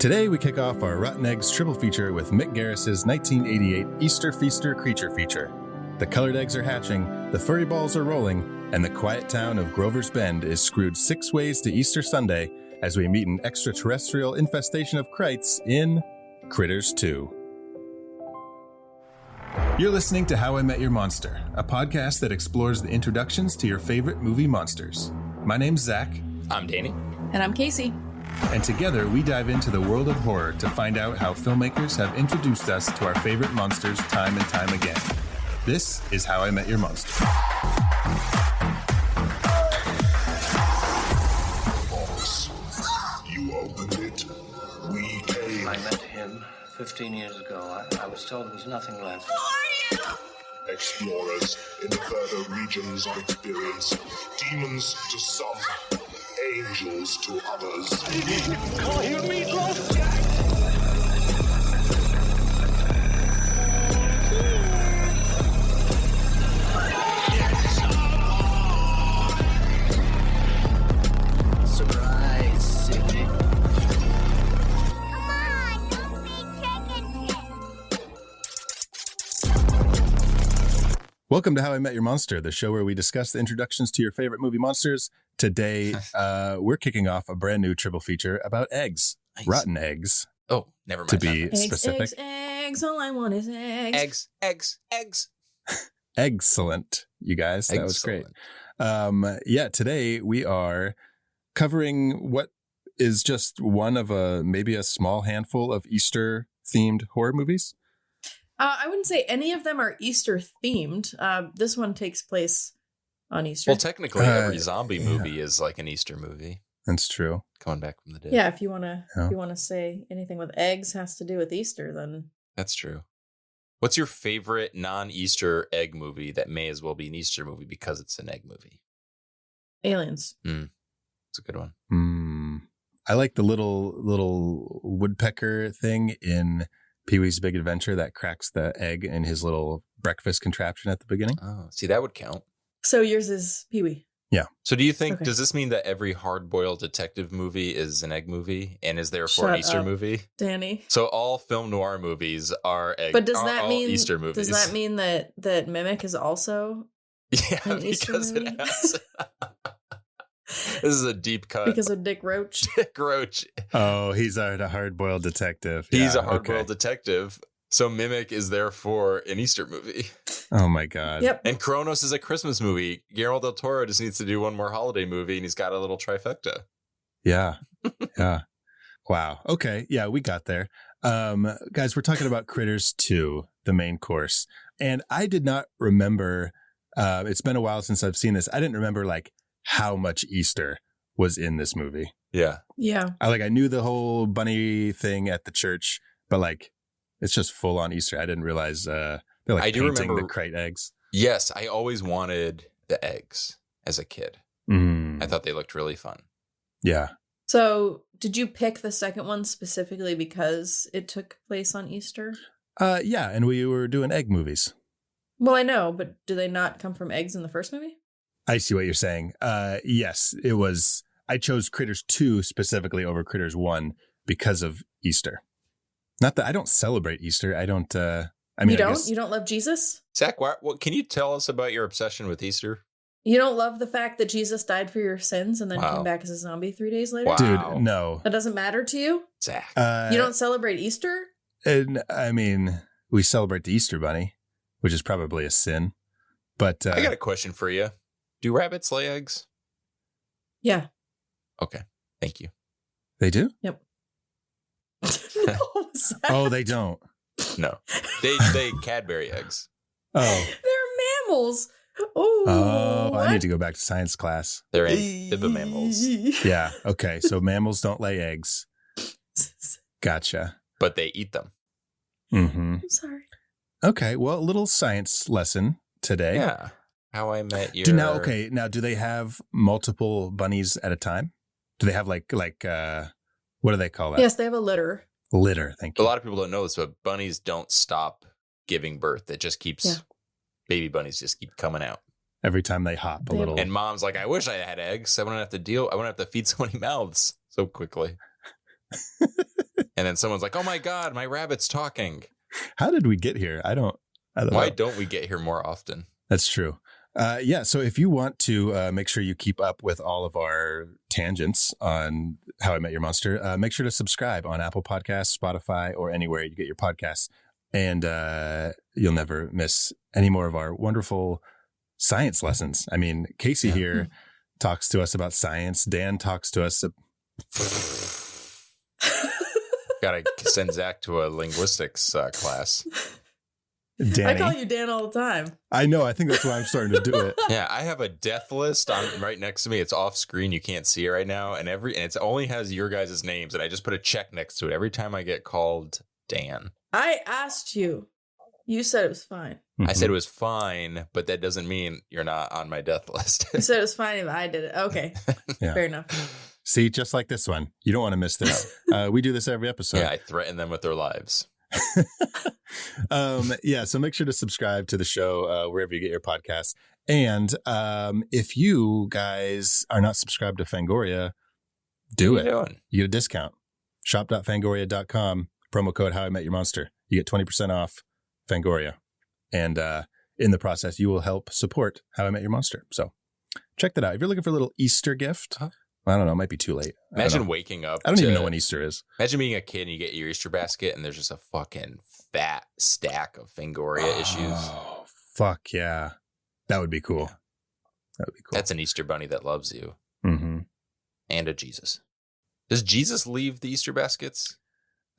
Today we kick off our Rotten Eggs triple feature with Mick Garris's 1988 Easter Feaster Creature feature. The colored eggs are hatching, the furry balls are rolling, and the quiet town of Grover's Bend is screwed 6 ways to Easter Sunday as we meet an extraterrestrial infestation of Krites in Critters 2. You're listening to How I Met Your Monster, a podcast that explores the introductions to your favorite movie monsters. My name's Zach. I'm Danny. And I'm Casey. And together we dive into the world of horror to find out how filmmakers have introduced us to our favorite monsters time and time again. This is How I Met Your Monster. Boss, you opened it. We came. I met him 15 years ago. I was told there was nothing left. Explorers in the further regions of experience. Demons to some, angels to others. Call you meatloaf? Surprise, Sydney. Welcome to How I Met Your Monster, the show where we discuss the introductions to your favorite movie monsters. Today, we're kicking off a brand new triple feature about eggs. Nice. Rotten eggs. Oh, never mind. To be specific. Eggs, all I want is eggs. Eggs. Excellent, you guys. That was great. Today we are covering what is just one of maybe a small handful of Easter-themed horror movies. I wouldn't say any of them are Easter themed. This one takes place on Easter. Well, technically, every zombie movie is like an Easter movie. That's true. Coming back from the dead. Yeah, if you want to say anything with eggs has to do with Easter, then that's true. What's your favorite non-Easter egg movie that may as well be an Easter movie because it's an egg movie? Aliens. It's a good one. I like the little woodpecker thing in Pee-wee's Big Adventure that cracks the egg in his little breakfast contraption at the beginning. Oh, see, that would count. So yours is Pee-wee. Yeah. So do you think, Okay. does this mean that every hard-boiled detective movie is an egg movie and is therefore an Easter movie? Danny. So all film noir movies are But does that all mean Easter movies? Does that mean that Mimic is also an Easter because movie? it has. This is a deep cut. Because of Dick Roach? Dick Roach. Oh, he's a hard-boiled detective. He's Yeah, a hard-boiled detective. So Mimic is therefore an Easter movie. Oh my God. Yep. And Kronos is a Christmas movie. Guillermo del Toro just needs to do one more holiday movie and he's got a little trifecta. Yeah. Yeah. Wow. Okay. Yeah, we got there. Guys, we're talking about Critters 2, the main course. And I did not remember, it's been a while since I've seen this. I didn't remember like how much Easter was in this movie. Yeah. Yeah. I knew the whole bunny thing at the church, but like it's just full on Easter. I didn't realize they're like I do painting remember the Krite eggs. Yes, I always wanted the eggs as a kid. I thought they looked really fun. Yeah. So did you pick the second one specifically because it took place on Easter? Yeah, and we were doing egg movies. Well, I know, but do they not come from eggs in the first movie? I see what you're saying. Yes, it was. I chose Critters 2 specifically over Critters 1 because of Easter. Not that I don't celebrate Easter. I don't. You don't? You don't love Jesus? Zach, what can you tell us about your obsession with Easter? You don't love the fact that Jesus died for your sins and then came back as a zombie 3 days later? Wow. Dude, no. That doesn't matter to you? Zach. You don't celebrate Easter? And I mean, we celebrate the Easter Bunny, which is probably a sin. But I got a question for you. Do rabbits lay eggs? Yeah. Okay. Thank you. They do? Yep. No, Zach. Oh, they don't. No. They lay Cadbury eggs. Oh. They're mammals. Oh, I need to go back to science class. They're amphibimammals. Yeah. Okay. So mammals don't lay eggs. Gotcha. But they eat them. Mm-hmm. I'm sorry. Okay. Well, a little science lesson today. Yeah. How I Met Your... Now, do they have multiple bunnies at a time? Do they have like what do they call that? Yes, they have a litter. Litter. Thank A you. lot of people don't know this, but bunnies don't stop giving birth. It just keeps... Baby bunnies just keep coming out. Every time they hop a little. And mom's like, I wish I had eggs. I wouldn't have to feed so many mouths so quickly. And then someone's like, oh my God, my rabbit's talking. How did we get here? I don't Why know. don't we get here more often? That's true. So if you want to make sure you keep up with all of our tangents on How I Met Your Monster, make sure to subscribe on Apple Podcasts, Spotify, or anywhere you get your podcasts. And you'll never miss any more of our wonderful science lessons. I mean, Casey here talks to us about science. Dan talks to us. Gotta send Zach to a linguistics class. Danny. I call you Dan all the time. I know. I think that's why I'm starting to do it. Yeah, I have a death list on right next to me. It's off screen. You can't see it right now. And it only has your guys' names. And I just put a check next to it every time I get called Dan. I asked you. You said it was fine. I said it was fine, but that doesn't mean you're not on my death list. You said it was fine if I did it. Okay. Yeah. Fair enough. See, just like this one. You don't want to miss this. We do this every episode. Yeah, I threaten them with their lives. So make sure to subscribe to the show wherever you get your podcasts. And if you guys are not subscribed to Fangoria, do What are it. you doing? You get a discount. Shop.fangoria.com, promo code How I Met Your Monster. You get 20% off Fangoria. And in the process, you will help support How I Met Your Monster. So check that out. If you're looking for a little Easter gift, I don't know, it might be too late. Imagine waking up. I don't even know when Easter is. Imagine being a kid and you get your Easter basket and there's just a fucking fat stack of Fangoria issues. Oh, fuck yeah. That would be cool. Yeah. That would be cool. That's an Easter bunny that loves you. Mm-hmm. And a Jesus. Does Jesus leave the Easter baskets?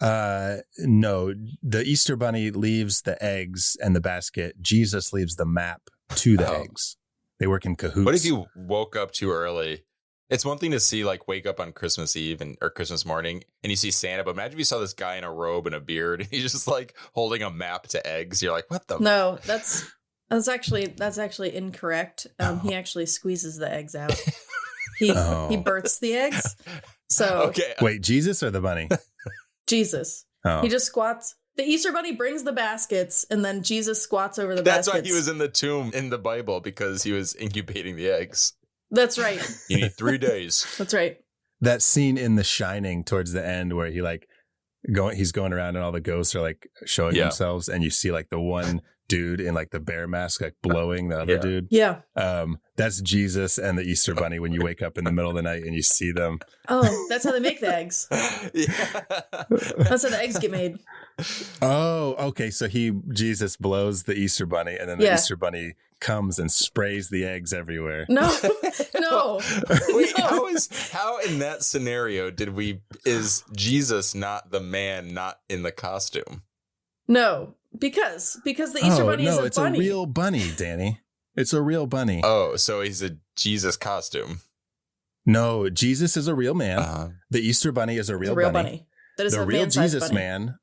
No, the Easter bunny leaves the eggs and the basket. Jesus leaves the map to the eggs. They work in cahoots. What if you woke up too early? It's one thing to see, like, wake up on Christmas Eve or Christmas morning and you see Santa, but imagine if you saw this guy in a robe and a beard and he's just like holding a map to eggs. You're like, what the? No, that's actually incorrect. He actually squeezes the eggs out. He births the eggs. So Okay. Wait, Jesus or the bunny? Jesus. Oh. He just squats. The Easter bunny brings the baskets, and then Jesus squats over the That's baskets. why he was in the tomb in the Bible, because he was incubating the eggs. That's right. You need 3 days. That's right. That scene in The Shining towards the end where he's going around and all the ghosts are like showing themselves, and you see like the one dude in like the bear mask like blowing the other dude. Yeah. That's Jesus and the Easter bunny when you wake up in the middle of the night and you see them. Oh, that's how they make the eggs. Yeah. That's how the eggs get made. Oh, okay. So Jesus blows the Easter bunny, and then the Easter bunny comes and sprays the eggs everywhere. No. Wait, No. how in that scenario is Jesus not the man, not in the costume? No, because the Easter bunny is a it's bunny. a real bunny, Danny. It's a real bunny. Oh, so he's a Jesus costume. No, Jesus is a real man. Uh-huh. The Easter bunny is a real, bunny. That is the a real man-sized Jesus bunny. man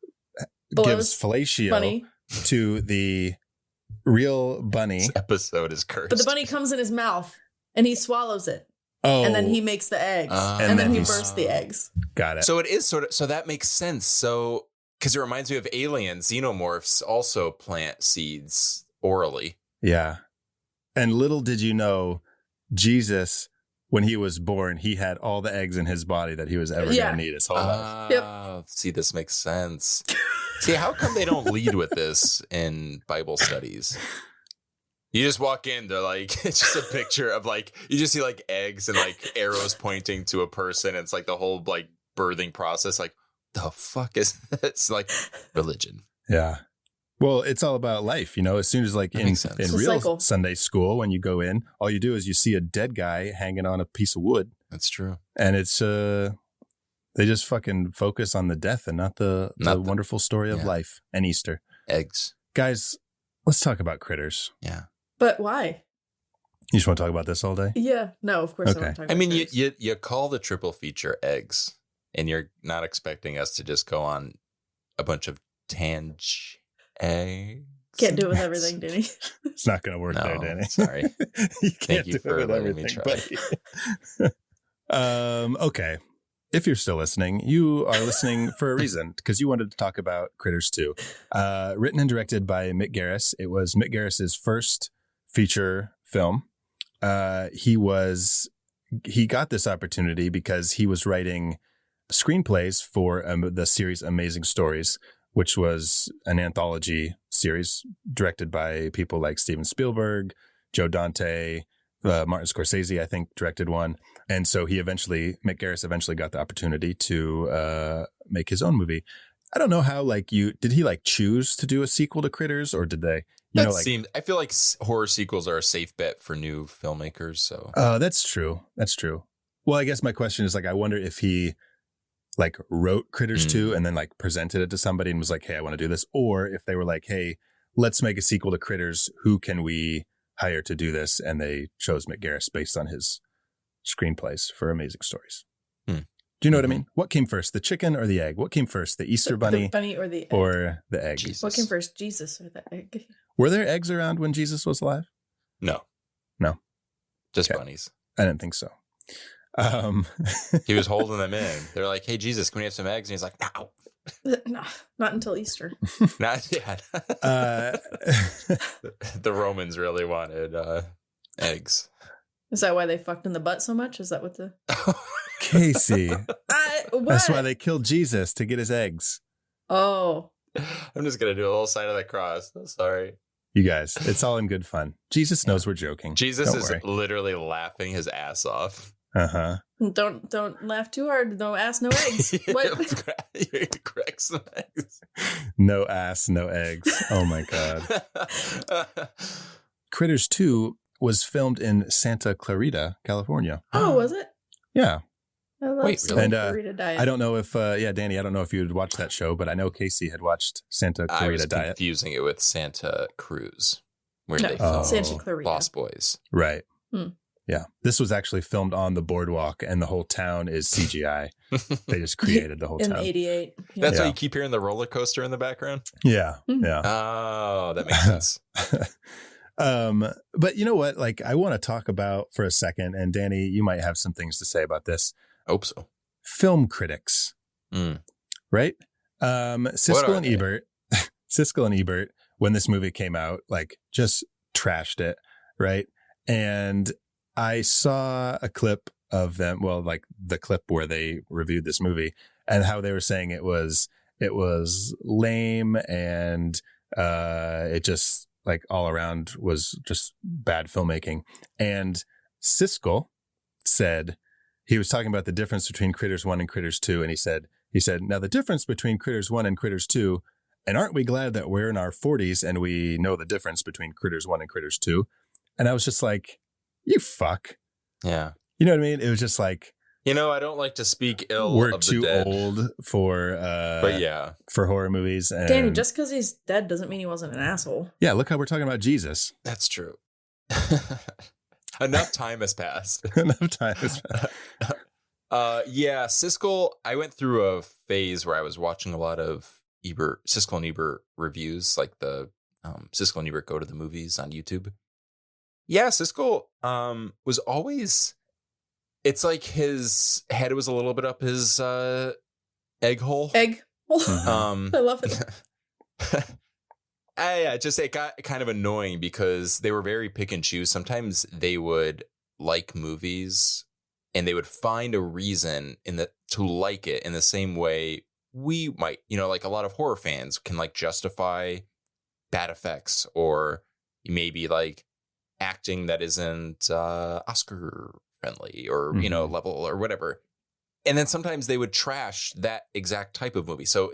Blows gives fellatio bunny. to the real bunny. This episode is cursed. But the bunny comes in his mouth and he swallows it. Oh, And then he makes the eggs. And and then then he he's- bursts the eggs. got it. So it is so that makes sense. So, because it reminds me of Alien, xenomorphs also plant seeds orally. Yeah. And little did you know, Jesus, when he was born, he had all the eggs in his body that he was ever going to need his whole life. Yep. See, this makes sense. See, how come they don't lead with this in Bible studies? You just walk in, they're like, it's just a picture of like, you just see like eggs and like arrows pointing to a person. It's like the whole like birthing process. Like, the fuck is this? Like religion. Yeah. Well, it's all about life, you know. As soon as like That in makes sense. It's a real cycle. Sunday school, when you go in, all you do is you see a dead guy hanging on a piece of wood, That's true. and it's they just fucking focus on the death and not the wonderful story of life and Easter. Eggs. Guys, let's talk about critters. Yeah. But why? You just want to talk about this all day? Yeah. No, of course I Okay. want to talk I about mean, critters. you call the triple feature eggs, and you're not expecting us to just go on a bunch of eggs. Can't do it with everything, did he? It's not going to work No, there, Danny. sorry. You can't you do for it with letting me everything, try. buddy. Okay. If you're still listening, you are listening for a reason, because you wanted to talk about Critters 2. Written and directed by Mick Garris. It was Mick Garris's first feature film. He got this opportunity because he was writing screenplays for the series Amazing Stories, which was an anthology series directed by people like Steven Spielberg, Joe Dante, Martin Scorsese, I think, directed one. And so Mick Garris eventually got the opportunity to make his own movie. I don't know how, did he choose to do a sequel to Critters, or did they? I feel like horror sequels are a safe bet for new filmmakers. So, that's true. That's true. Well, I guess my question is I wonder if he wrote Critters 2 and then presented it to somebody and was like, hey, I want to do this. Or if they were like, hey, let's make a sequel to Critters. Who can we hire to do this? And they chose Mick Garris based on his screenplays for Amazing Stories. Do you know what I mean? What came first, the chicken or the egg? What came first, the Easter bunny? The bunny or the egg? Or the egg? Jesus. What came first, Jesus or the egg? Were there eggs around when Jesus was alive? No. Just bunnies. I didn't think so. He was holding them in. They're like, hey, Jesus, can we have some eggs? And he's like, no. No, not until Easter. Not yet. The Romans really wanted eggs. Is that why they fucked in the butt so much? Is that what the... Casey. What? That's why they killed Jesus, to get his eggs. Oh. I'm just going to do a little sign of the cross. I'm sorry. You guys, it's all in good fun. Jesus knows we're joking. Jesus Don't is worry. literally laughing his ass off. Uh-huh. Don't laugh too hard. No ass, no eggs. What? Crack some eggs. No ass, no eggs. Oh my God. Critters 2 was filmed in Santa Clarita, California. Oh, was it? Yeah. I love Santa And Clarita Diet. I don't know if, Danny, I don't know if you had watched that show, but I know Casey had watched Santa Clarita I was Diet. confusing it with Santa Cruz, where No, they filmed Santa Clarita. Lost Boys. Right. Hmm. Yeah. This was actually filmed on the boardwalk, and the whole town is CGI. They just created the whole in town. 88. That's Yeah. why you keep hearing the roller coaster in the background? Yeah. Mhm. Yeah. Oh, that makes sense. But you know what? I want to talk about for a second, and Danny, you might have some things to say about this. Hope so. Film critics, right? Siskel and Ebert, Siskel and Ebert, when this movie came out, just trashed it, right? And I saw a clip of them, the clip where they reviewed this movie, and how they were saying it was lame, and it just all around was just bad filmmaking. And Siskel said, he was talking about the difference between Critters 1 and Critters 2. And he said, now the difference between Critters 1 and Critters 2, and aren't we glad that we're in our 40s and we know the difference between Critters 1 and Critters 2? And I was just like, you fuck. Yeah. You know what I mean? It was just I don't like to speak ill we're of the too dead. old for, But yeah. for horror movies. And Danny, just because he's dead doesn't mean he wasn't an asshole. yeah, look how we're talking about Jesus. That's true. Enough time has passed. Enough time has passed. Yeah, Siskel, I went through a phase where I was watching a lot of Siskel and Ebert reviews, like the Siskel and Ebert Go to the Movies on YouTube. Yeah, Siskel was always, it's like his head was a little bit up his egg hole. Egg. Mhm. I love it. It got kind of annoying because they were very pick and choose. Sometimes they would like movies and they would find a reason to like it in the same way we might, like a lot of horror fans can justify bad effects or maybe acting that isn't Oscar friendly or, level or whatever. And then sometimes they would trash that exact type of movie. So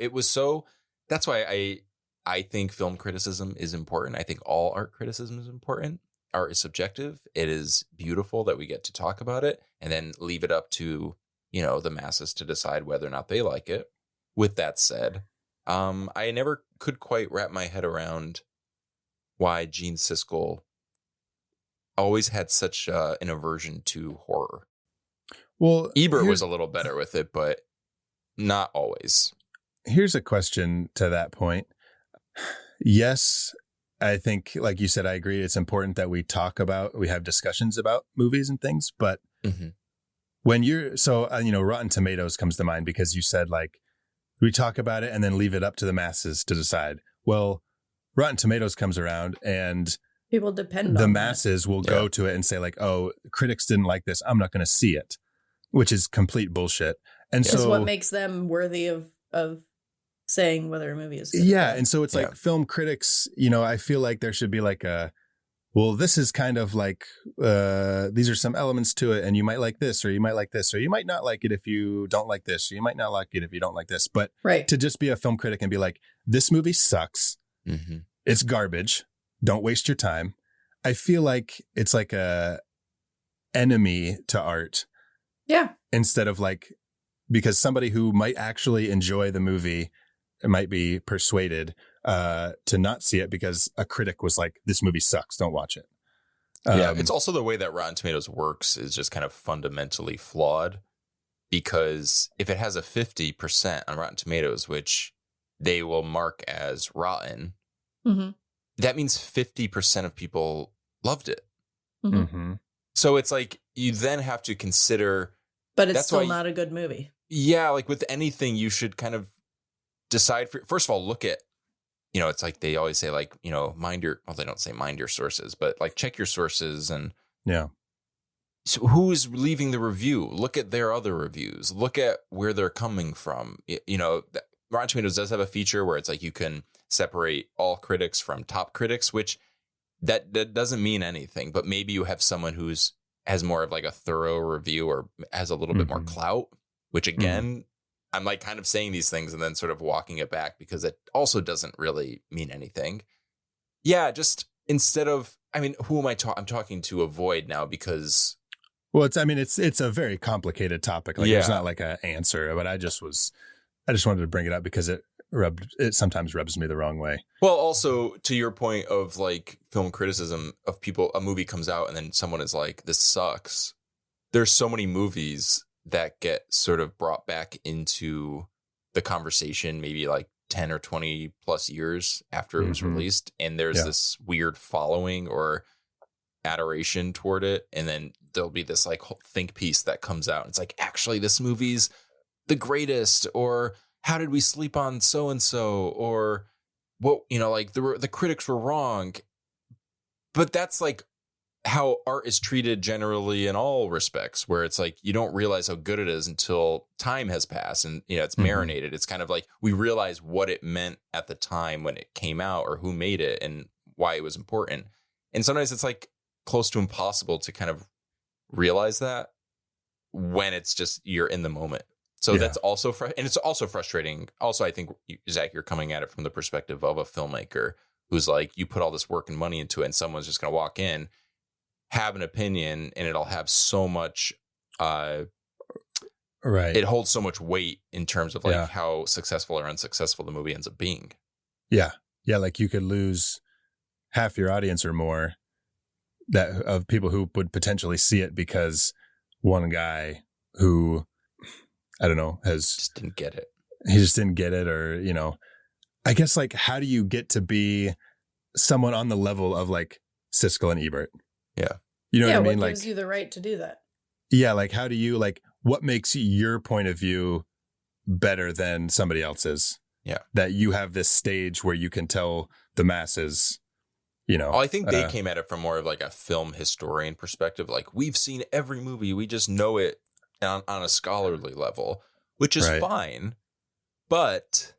that's why I think film criticism is important. I think all art criticism is important. Art is subjective. It is beautiful that we get to talk about it and then leave it up to, the masses to decide whether or not they like it. With that said, I never could quite wrap my head around why Gene Siskel always had such an aversion to horror. Well, Ebert was a little better with it, but not always. Here's a question to that point. Yes, I think, like you said, I agree. It's important that we have discussions about movies and things. But when Rotten Tomatoes comes to mind because you said we talk about it and then leave it up to the masses to decide. Well, Rotten Tomatoes comes around and people depend the on masses will go to it and say oh, critics didn't like this. I'm not going to see it, which is complete bullshit. And Is so what makes them worthy of saying whether a movie is good. Yeah. And so it's like film critics, I feel like there should be like well, this is kind of like, these are some elements to it and you might like this, or you might like this, or you might not like it if you don't like this, or you might not like it if you don't like this. But to just be a film critic and be like, this movie sucks. Mm-hmm. It's garbage. Don't waste your time. I feel like it's like a enemy to art. Yeah. Instead of like, because somebody who might actually enjoy the movie might be persuaded to not see it because a critic was like, this movie sucks, don't watch it. It's also the way that Rotten Tomatoes works is just kind of fundamentally flawed, because if it has a 50% on Rotten Tomatoes, which they will mark as rotten, that means 50% of people loved it. So it's like, you then have to consider, but it's still not a good movie. Yeah, like with anything, you should kind of decide first of all, look at, it's like they always say, like, they don't say mind your sources, but like check your sources. And so who's leaving the review? Look at their other reviews. Look at where they're coming from. Rotten Tomatoes does have a feature where it's like you can separate all critics from top critics, which that doesn't mean anything, but maybe you have someone has more of like a thorough review or has a little bit more clout, which again, I'm like kind of saying these things and then sort of walking it back because it also doesn't really mean anything. Yeah, just instead of, who am I talking? I'm talking to avoid now because. Well, it's a very complicated topic. Like there's not like an answer, but I just wanted to bring it up because it sometimes rubs me the wrong way. Well, also to your point of like film criticism of people, a movie comes out and then someone is like, this sucks. There's so many movies that get sort of brought back into the conversation, maybe like 10 or 20 plus years after it was released. And there's this weird following or adoration toward it. And then there'll be this like whole think piece that comes out. It's like, actually, this movie's the greatest, or how did we sleep on so-and-so, or what, like the critics were wrong. But that's like how art is treated generally in all respects, where it's like, you don't realize how good it is until time has passed and, it's marinated. It's kind of like we realize what it meant at the time when it came out or who made it and why it was important. And sometimes it's like close to impossible to kind of realize that when it's just, you're in the moment. So that's also, and it's also frustrating. Also, I think, Zach, you're coming at it from the perspective of a filmmaker who's like, you put all this work and money into it and someone's just going to walk in, have an opinion, and it'll have so much, it holds so much weight in terms of like how successful or unsuccessful the movie ends up being. Yeah. Yeah. Like you could lose half your audience or more of people who would potentially see it because one guy who, I don't know, just didn't get it. He just didn't get it. Or, I guess like, how do you get to be someone on the level of like Siskel and Ebert? Yeah. You know what I mean? What like, gives you the right to do that? Yeah. Like, how do you, like, what makes your point of view better than somebody else's? Yeah. That you have this stage where you can tell the masses, Well, I think they came at it from more of like a film historian perspective. Like, we've seen every movie. We just know it on a scholarly level, which is fine. But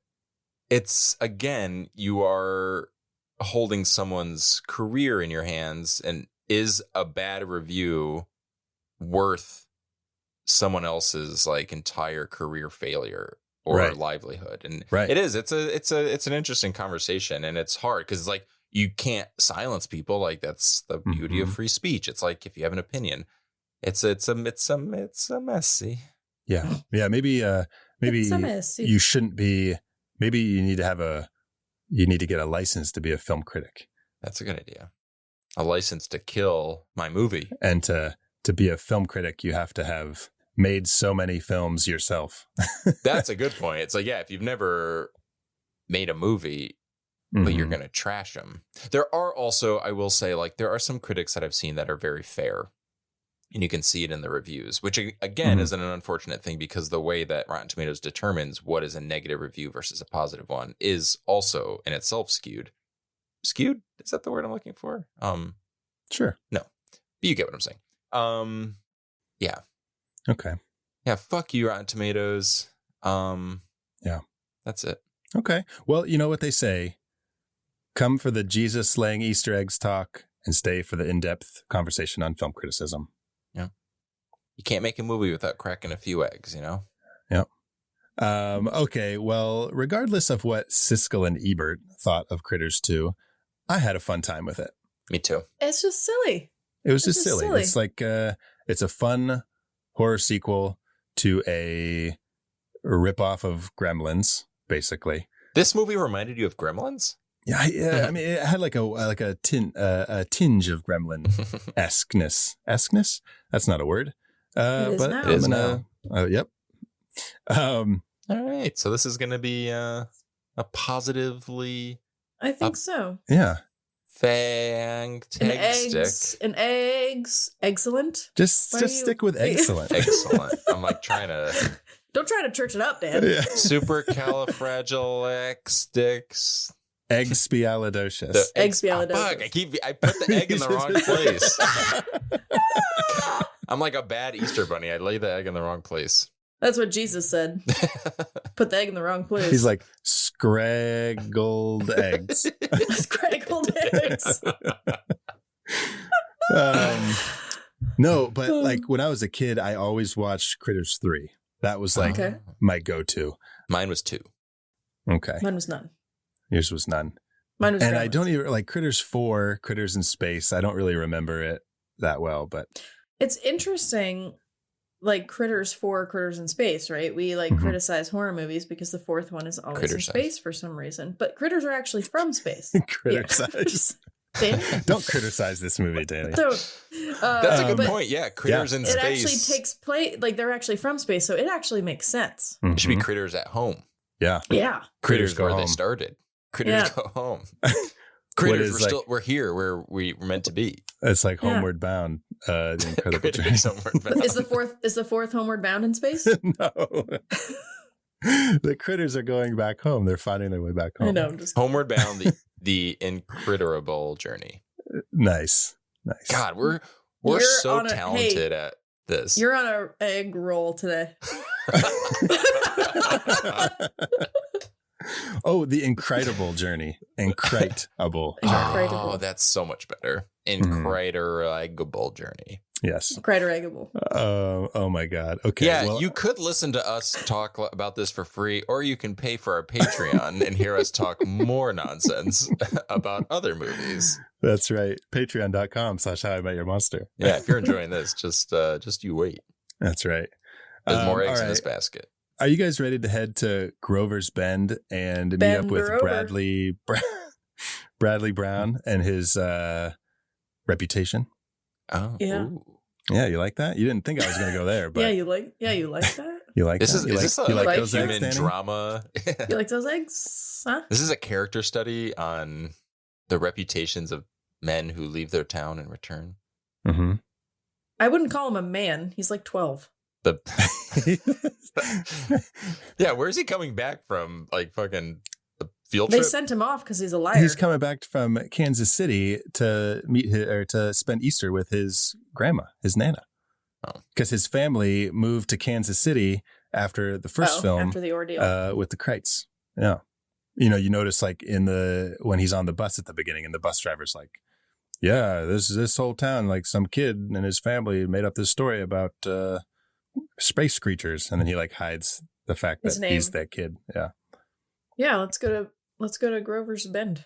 it's, again, you are holding someone's career in your hands, and is a bad review worth someone else's like entire career failure or livelihood? And it is, it's an interesting conversation, and it's hard because it's like, you can't silence people. Like, that's the beauty of free speech. It's like, if you have an opinion, it's a messy. Yeah. Yeah. Maybe you shouldn't be, maybe you need to get a license to be a film critic. That's a good idea. A license to kill my movie. And to be a film critic, you have to have made so many films yourself. That's a good point. It's like, if you've never made a movie, but you're going to trash them. There are also, I will say, like, there are some critics that I've seen that are very fair. And you can see it in the reviews, which again is an unfortunate thing, because the way that Rotten Tomatoes determines what is a negative review versus a positive one is also in itself skewed. Skewed? Is that the word I'm looking for? Sure. No, but you get what I'm saying. Yeah. Okay. Yeah, fuck you, Rotten Tomatoes. Yeah. That's it. Okay. Well, you know what they say. Come for the Jesus slaying Easter eggs talk and stay for the in-depth conversation on film criticism. Yeah. You can't make a movie without cracking a few eggs, Yep. Okay. Well, regardless of what Siskel and Ebert thought of Critters 2, I had a fun time with it. Me too. It's just silly. It was just silly. It's like, it's a fun horror sequel to a ripoff of Gremlins, basically. This movie reminded you of Gremlins? Yeah, I mean, it had like a tinge of Gremlin-esqueness. Esqueness? That's not a word. It But is I'm now. gonna. Yep. All right. So this is going to be a positively I think so. Yeah. fantastic. And eggs. Excellent. Just stick with excellent. Excellent. I'm like trying to Don't try to church it up, Dan. Yeah. supercalifragilistic. Expialidocious. Expialidocious. Fuck, I put the egg in the wrong place. I'm like a bad Easter bunny. I lay the egg in the wrong place. That's what Jesus said. Put the egg in the wrong place. He's like scraggled eggs. Scraggled eggs. No, but like when I was a kid, I always watched Critters 3. That was like Okay. my go-to. Mine was 2. Okay. Mine was none. Yours was none. Mine was And Gremlins. I don't even like Critters 4, Critters in Space. I don't really remember it that well, but It's interesting, like Critters 4, Critters in Space, right? We like Mhm. criticize horror movies because the fourth one is always in Criticize. space for some reason. But critters are actually from space. criticize. Danny? Don't criticize this movie, Danny. So, That's a good but point. Yeah, critters in It space. actually takes place, like they're actually from space, so it actually makes sense. It should be Mhm. critters at home. Yeah. Yeah. Critters Go where they home. started. Critters Yeah. go home. Critters, is we're here where we're meant to be. It's like Yeah. Homeward Bound. The Incredible Journey. Critters Homeward Bound. Is the fourth Homeward Bound in space? No. The critters are going back home. They're finding their way back home. I know. I'm just Homeward Bound, the incredible journey. Nice. God, we're You're so on a- talented at this. You're on a egg roll today. Oh, the incredible journey. Incredible journey. Incredible. Oh, that's so much better. Mm-hmm. Incredible journey. Yes. Critter eggable. Oh my God. Okay. Yeah, well, you could listen to us talk about this for free, or you can pay for our Patreon and hear us talk more nonsense about other movies. that's right. Patreon.com/howimetyourmonster. Yeah, if you're enjoying this, just you wait. That's right. There's more eggs all in this right. basket. Are you guys ready to head to Grover's Bend and meet Bend up with her over. Bradley Brown and his Reputation? Oh, Yeah. ooh. Yeah, you like that? You didn't think I was going to go there, but Yeah, you like that? you like This that? is You is like, this a you like like those eggs, human Danny? drama? You like those eggs? Huh? This is a character study on the reputations of men who leave their town and return. Mm-hmm. I wouldn't call him a man. He's like 12. The yeah, where's he coming back from? Like fucking the field They trip? sent him off because he's a liar. He's coming back from Kansas City to meet to spend Easter with his grandma, his Nana. Oh. Because his family moved to Kansas City after the first film after the ordeal. with the Krites. Yeah. You notice like when he's on the bus at the beginning and the bus driver's like, yeah, this whole town, like some kid and his family made up this story about space creatures. And then he like hides the fact His that name. he's that kid. Yeah. Yeah, let's go to Grover's Bend.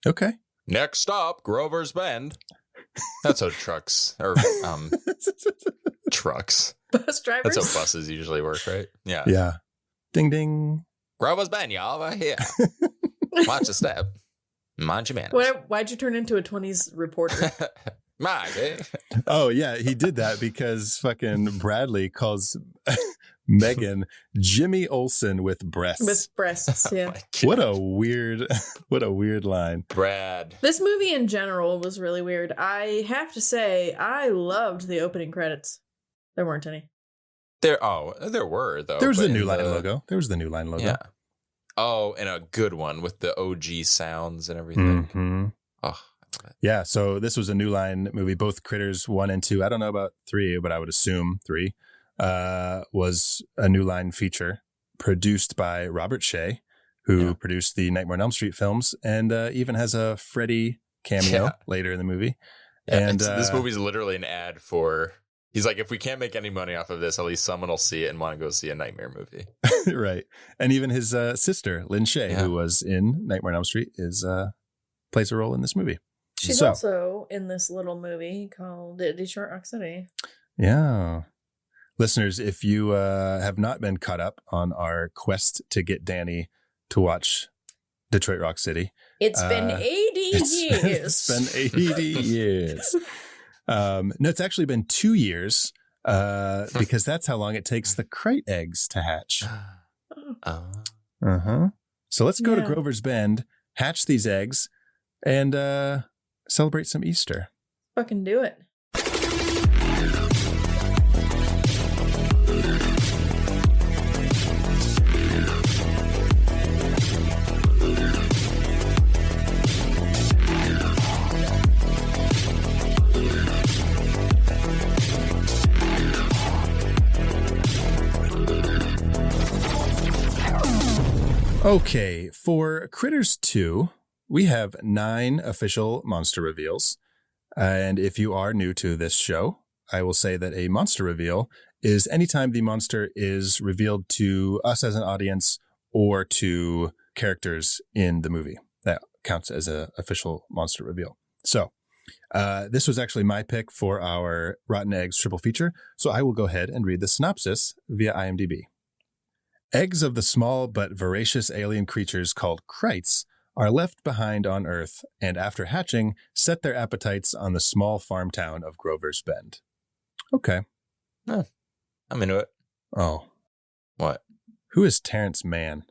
Okay. Next stop, Grover's Bend. That's how trucks or trucks. Bus drivers. That's how buses usually work, right? Yeah. Yeah. Ding, ding. Grover's Bend, y'all over here. Watch the step. Mind your manners. Why'd you turn into a 20s reporter? Mind, eh? Oh, yeah. He did that because fucking Bradley calls Megan Jimmy Olsen with breasts. With breasts, Oh yeah. my God. What a weird line. Brad. This movie in general was really weird. I have to say, I loved the opening credits. There weren't any. There were though. There was but the New in Line logo. There was the New Line logo. Yeah. Oh, and a good one with the OG sounds and everything. Mhm. Oh, I love it. Yeah. So this was a New Line movie, both Critters 1 and 2. I don't know about 3, but I would assume 3. was a New Line feature produced by Robert Shaye, who produced the Nightmare on Elm Street films, and even has a Freddy cameo later in the movie. Yeah, and this movie's literally an ad for. He's like, if we can't make any money off of this, at least someone will see it and want to go see a Nightmare movie. Right. And even his sister, Lin Shaye, who was in Nightmare on Elm Street, plays a role in this movie. She's also in this little movie called Detroit Rock City. Yeah. Listeners, if you have not been caught up on our quest to get Danny to watch Detroit Rock City. It's been 80 years. It's been 80 years. No, it's actually been 2 years because that's how long it takes the Krite eggs to hatch. So let's go to Grover's Bend, hatch these eggs, and celebrate some Easter. Fucking do it. Okay, for Critters 2, we have 9 official monster reveals. And if you are new to this show, I will say that a monster reveal is anytime the monster is revealed to us as an audience or to characters in the movie. That counts as an official monster reveal. So this was actually my pick for our Rotten Eggs triple feature. So I will go ahead and read the synopsis via IMDb. Eggs of the small but voracious alien creatures called Krites are left behind on Earth and after hatching, set their appetites on the small farm town of Grover's Bend. Okay. I'm into it. Oh. What? Who is Terrence Mann?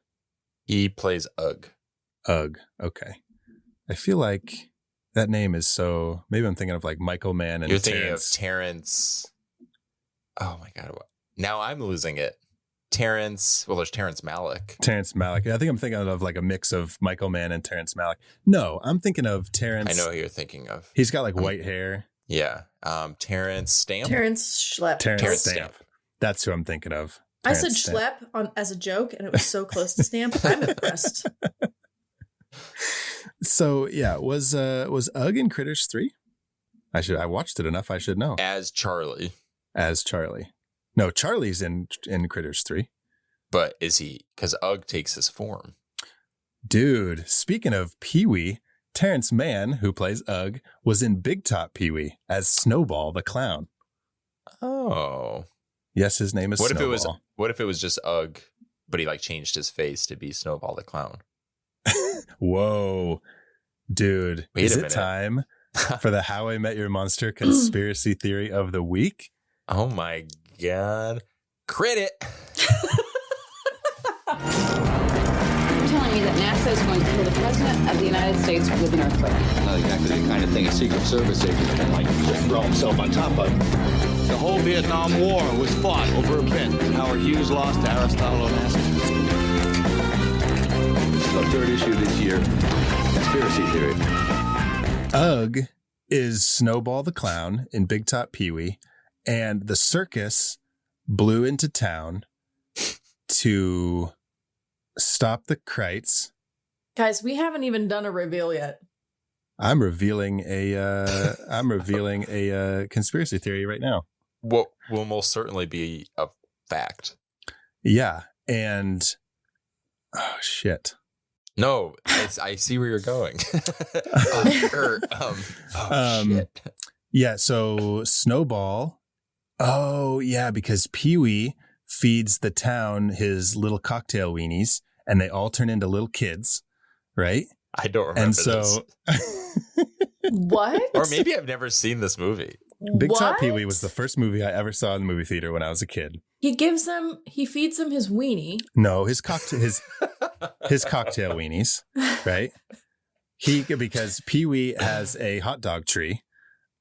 He plays Ugg. Ugg. Okay. I feel like that name is so... Maybe I'm thinking of like Michael Mann and You're Terrence. thinking of Terrence... Oh my God. Now I'm losing it. Terrence... Well, there's Terrence Malick. Terrence Malick. I think I'm thinking of like a mix of Michael Mann and Terrence Malick. No, I'm thinking of Terrence... I know who you're thinking of. He's got like white hair. Yeah. Terrence Stamp? Terrence Schlepp. Terrence Stamp. That's who I'm thinking of. I said Stamp. Schlepp as a joke, and it was so close to Stamp. I'm impressed. So yeah, was Ugg in Critters 3? I watched it enough. I should know. As Charlie. As Charlie. No, Charlie's in Critters 3. But is he? Because Ugg takes his form. Dude, speaking of Pee-wee, Terrence Mann, who plays Ugg, was in Big Top Pee-wee as Snowball the Clown. Oh. Yes, his name is Snowball. What if it was just Ugg, but he like changed his face to be Snowball the Clown? Whoa. Dude, is it time for the How I Met Your Monster conspiracy theory of the week? Oh my God. Crit it. You're telling me that NASA is going to kill the President of the United States with an earthquake. Not exactly the kind of thing a Secret Service agent can like just throw himself on top of. The whole Vietnam War was fought over a bet. Howard Hughes lost to Aristotle Onassis. The third issue this year, conspiracy theory. Ugg is Snowball the Clown in Big Top Pee-wee, and the circus blew into town to stop the Krites. Guys, we haven't even done a reveal yet. I'm revealing a conspiracy theory right now. What will most certainly be a fact. Yeah, and oh shit. No, I see where you're going. Shit. Yeah, so Snowball. Oh, yeah, because Pee-wee feeds the town his little cocktail weenies, and they all turn into little kids, right? I don't remember and so, this. What? Or maybe I've never seen this movie. Big Top Pee-wee was the first movie I ever saw in the movie theater when I was a kid. He feeds them his weenie. No, his cocktail weenies, right? Because Pee-wee has a hot dog tree,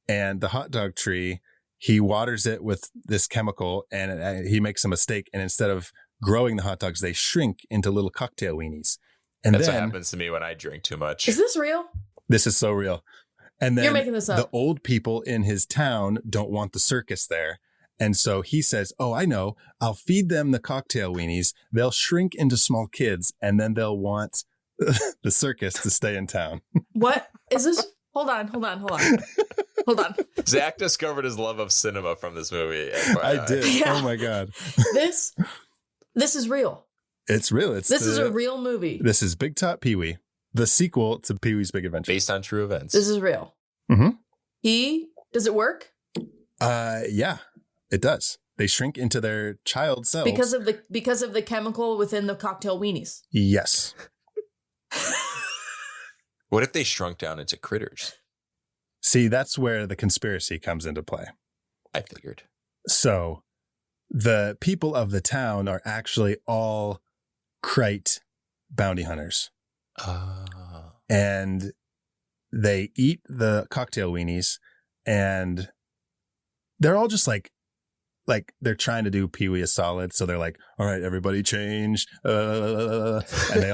and the hot dog tree, he waters it with this chemical, and he makes a mistake, and instead of growing the hot dogs, they shrink into little cocktail weenies. And that's then, what happens to me when I drink too much. Is this real? This is so real. And then you're making this up. The old people in his town don't want the circus there. And so he says, oh, I know. I'll feed them the cocktail weenies. They'll shrink into small kids, and then they'll want the circus to stay in town. What is this? Hold on. Zach discovered his love of cinema from this movie. I did. Yeah. Oh my God. This is real. It's real. This is a real movie. This is Big Top Pee-wee, the sequel to Pee-wee's Big Adventure. Based on true events. This is real. Mm-hmm. Does it work? Yeah, it does. They shrink into their child cells. Because of the chemical within the cocktail weenies. Yes. What if they shrunk down into critters? See, that's where the conspiracy comes into play. I figured. So the people of the town are actually all Krite bounty hunters. And they eat the cocktail weenies, and they're all just like they're trying to do Pee-wee a solid. So they're like, all right, everybody change. And they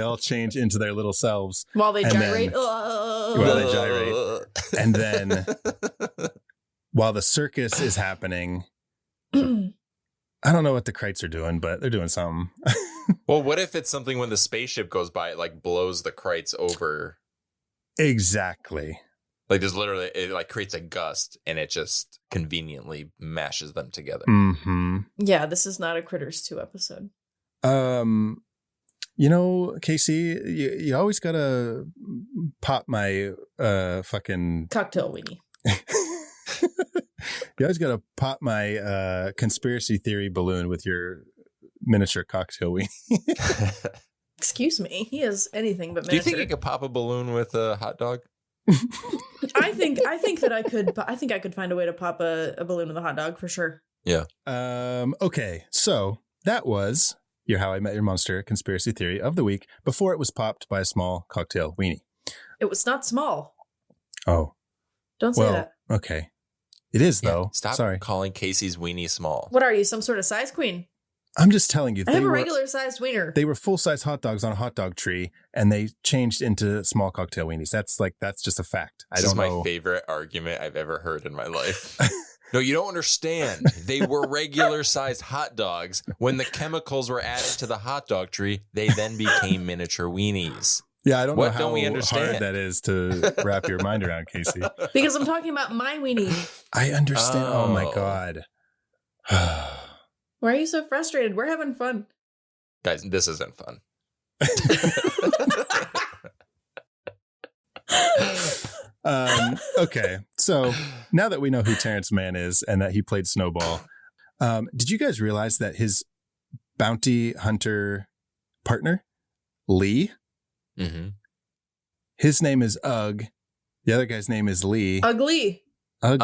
all change into their little selves. While they gyrate. And then while the circus is happening, I don't know what the Krites are doing, but they're doing something. Well, what if it's something when the spaceship goes by, it like blows the Krites over? Exactly. Like there's literally, it like creates a gust and it just conveniently mashes them together. Mm-hmm. Yeah, this is not a Critters 2 episode. You know, Casey, you always gotta pop my fucking cocktail weenie. You always gotta pop my conspiracy theory balloon with your miniature cocktail weenie. Excuse me, he is anything but miniature. Do you think you could pop a balloon with a hot dog? I think that I could. I think I could find a way to pop a balloon with a hot dog for sure. Yeah. Okay, so that was your How I Met Your Monster conspiracy theory of the week before it was popped by a small cocktail weenie. It was not small. Oh, don't say that. Okay, it is though. Stop calling Casey's weenie small. What are you, some sort of size queen? I'm just telling you. I have a regular sized wiener. They were full-size hot dogs on a hot dog tree, and they changed into small cocktail weenies. That's just a fact. This is my favorite argument I've ever heard in my life. No, you don't understand. They were regular-sized hot dogs. When the chemicals were added to the hot dog tree, they then became miniature weenies. Yeah, I don't know how don't we understand? hard that is to wrap your mind around, Casey. Because I'm talking about my weenie. I understand. Oh my God. Why are you so frustrated? We're having fun. Guys, this isn't fun. Okay, so now that we know who Terrence Mann is and that he played Snowball, did you guys realize that his bounty hunter partner, Lee, his name is Ugg. The other guy's name is Lee. Ugly. That's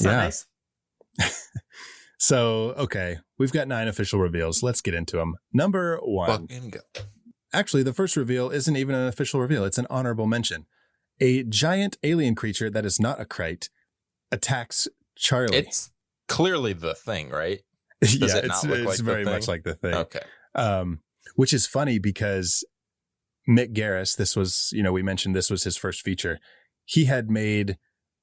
not nice. So, okay, we've got 9 official reveals. Let's get into them. Number 1. Actually, the first reveal isn't even an official reveal. It's an honorable mention. A giant alien creature that is not a Krite attacks Charlie. It's clearly the Thing, right? Does it not look like it's very the Thing? much like the Thing. Okay. Which is funny because Mick Garris, this was, we mentioned this was his first feature. He had made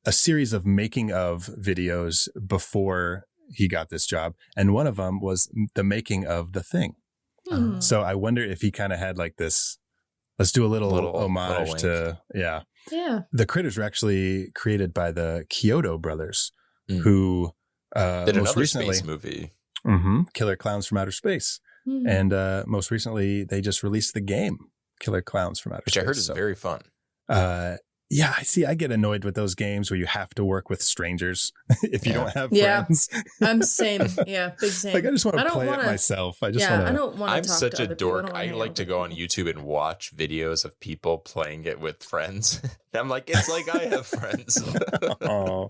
a series of making of videos before he got this job. And one of them was the making of the Thing. So I wonder if he kind of had like this, let's do a little homage to, Yeah. The Critters were actually created by the Kyoto brothers who did most another recently, space movie. Killer Clowns from Outer Space. And most recently they just released the game Killer Clowns from Outer Space. Which I heard is very fun. Yeah, I get annoyed with those games where you have to work with strangers if you don't have friends. I'm same. Yeah, big same. Like I just want to play it myself. I don't want to. I'm such a dork. I like to go on YouTube and watch videos of people playing it with friends. I'm like, it's like I have friends. Oh,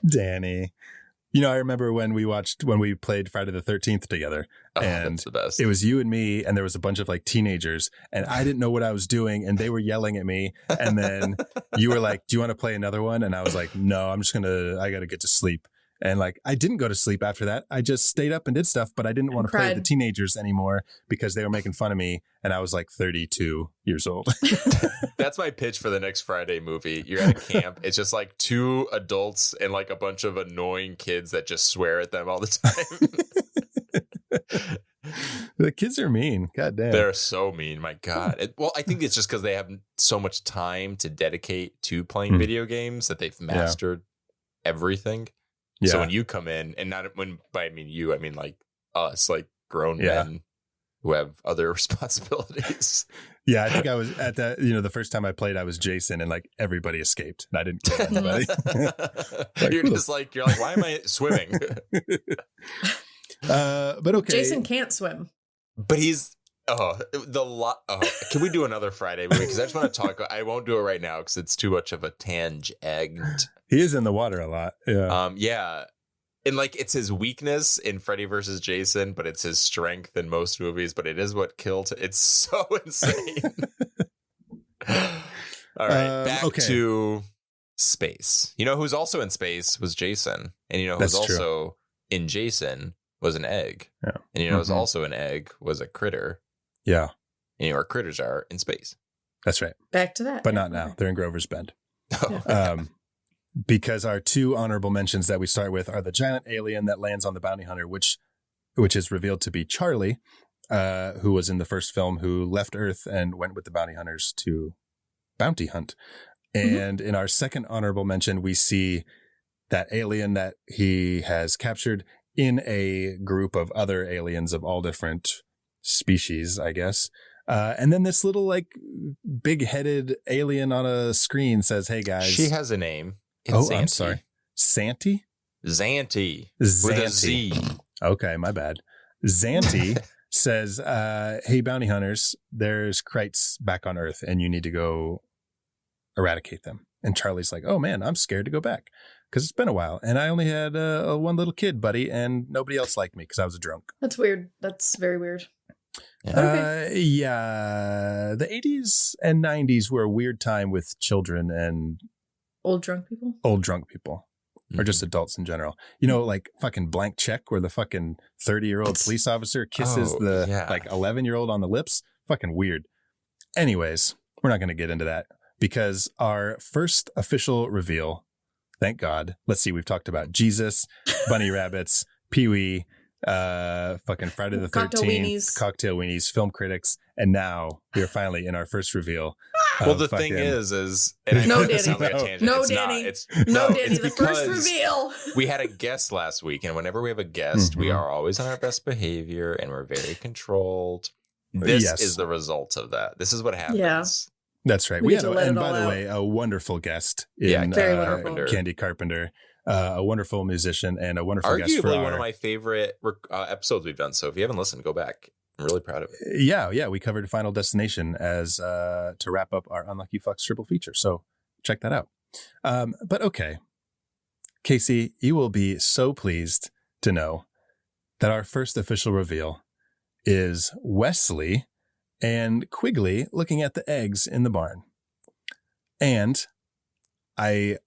Danny. I remember when we played Friday the 13th together, and that's the best. It was you and me, and there was a bunch of like teenagers, and I didn't know what I was doing, and they were yelling at me, and then you were like, "Do you want to play another one?" And I was like, "No, I got to get to sleep." And like, I didn't go to sleep after that. I just stayed up and did stuff, but I didn't want to play with the teenagers anymore because they were making fun of me. And I was like 32 years old. That's my pitch for the next Friday movie. You're at a camp. It's just like 2 adults and like a bunch of annoying kids that just swear at them all the time. The kids are mean. God damn. They're so mean. My God. Well, I think it's just because they have so much time to dedicate to playing video games that they've mastered everything. Yeah. So when you come in, and not when by I mean you, I mean like us, like grown men who have other responsibilities. Yeah, I think I was at that, the first time I played, I was Jason and like everybody escaped and I didn't kill anybody. You're like, why am I swimming? But okay. Jason can't swim. But he's can we do another Friday movie? Because I just want to talk. I won't do it right now because it's too much of a tangent. He is in the water a lot. Yeah. Yeah. And like it's his weakness in Freddy versus Jason, but it's his strength in most movies. But it is what killed. It's so insane. All right, back to space. You know who's also in space was Jason, and you know who's also in Jason was an egg. Yeah. And you know who's also an egg was a critter. Yeah. And you know where critters are in space. That's right. Back to that. But not now. They're in Grover's Bend. Because our 2 honorable mentions that we start with are the giant alien that lands on the bounty hunter, which is revealed to be Charlie, who was in the first film, who left Earth and went with the bounty hunters to bounty hunt. And in our second honorable mention, we see that alien that he has captured in a group of other aliens of all different species, I guess. And then this little like big-headed alien on a screen says, "Hey guys." She has a name. It's I'm sorry. Santi? Zanti. With a Z. Okay, my bad. Zanti says, "Hey bounty hunters, there's Krites back on Earth and you need to go eradicate them." And Charlie's like, "Oh man, I'm scared to go back because it's been a while. And I only had one little kid buddy and nobody else liked me because I was a drunk." That's weird. That's very weird. Yeah. The 80s and 90s were a weird time with children and old drunk people, or just adults in general. You know, like fucking Blank Check, where the fucking 30-year-old police officer kisses the 11-year-old on the lips. Fucking weird. Anyways, we're not going to get into that because our first official reveal, thank God. Let's see. We've talked about Jesus, bunny rabbits, Pee-wee, fucking Friday the 13th, cocktail weenies, film critics, and now we are finally in our first reveal. Well, the thing is, and I know this sounds like a tangent. Danny, the first reveal. We had a guest last week, and whenever we have a guest, we are always on our best behavior, and we're very controlled. This is the result of that. This is what happens. Yeah. That's right. We had, and by the way, a wonderful guest in Candy Carpenter. A wonderful musician and a wonderful guest. Arguably one of my favorite episodes we've done. So if you haven't listened, go back. I'm really proud of it. Yeah. We covered Final Destination as to wrap up our Unlucky Fucks triple feature. So check that out. But okay, Casey, you will be so pleased to know that our first official reveal is Wesley and Quigley looking at the eggs in the barn. And I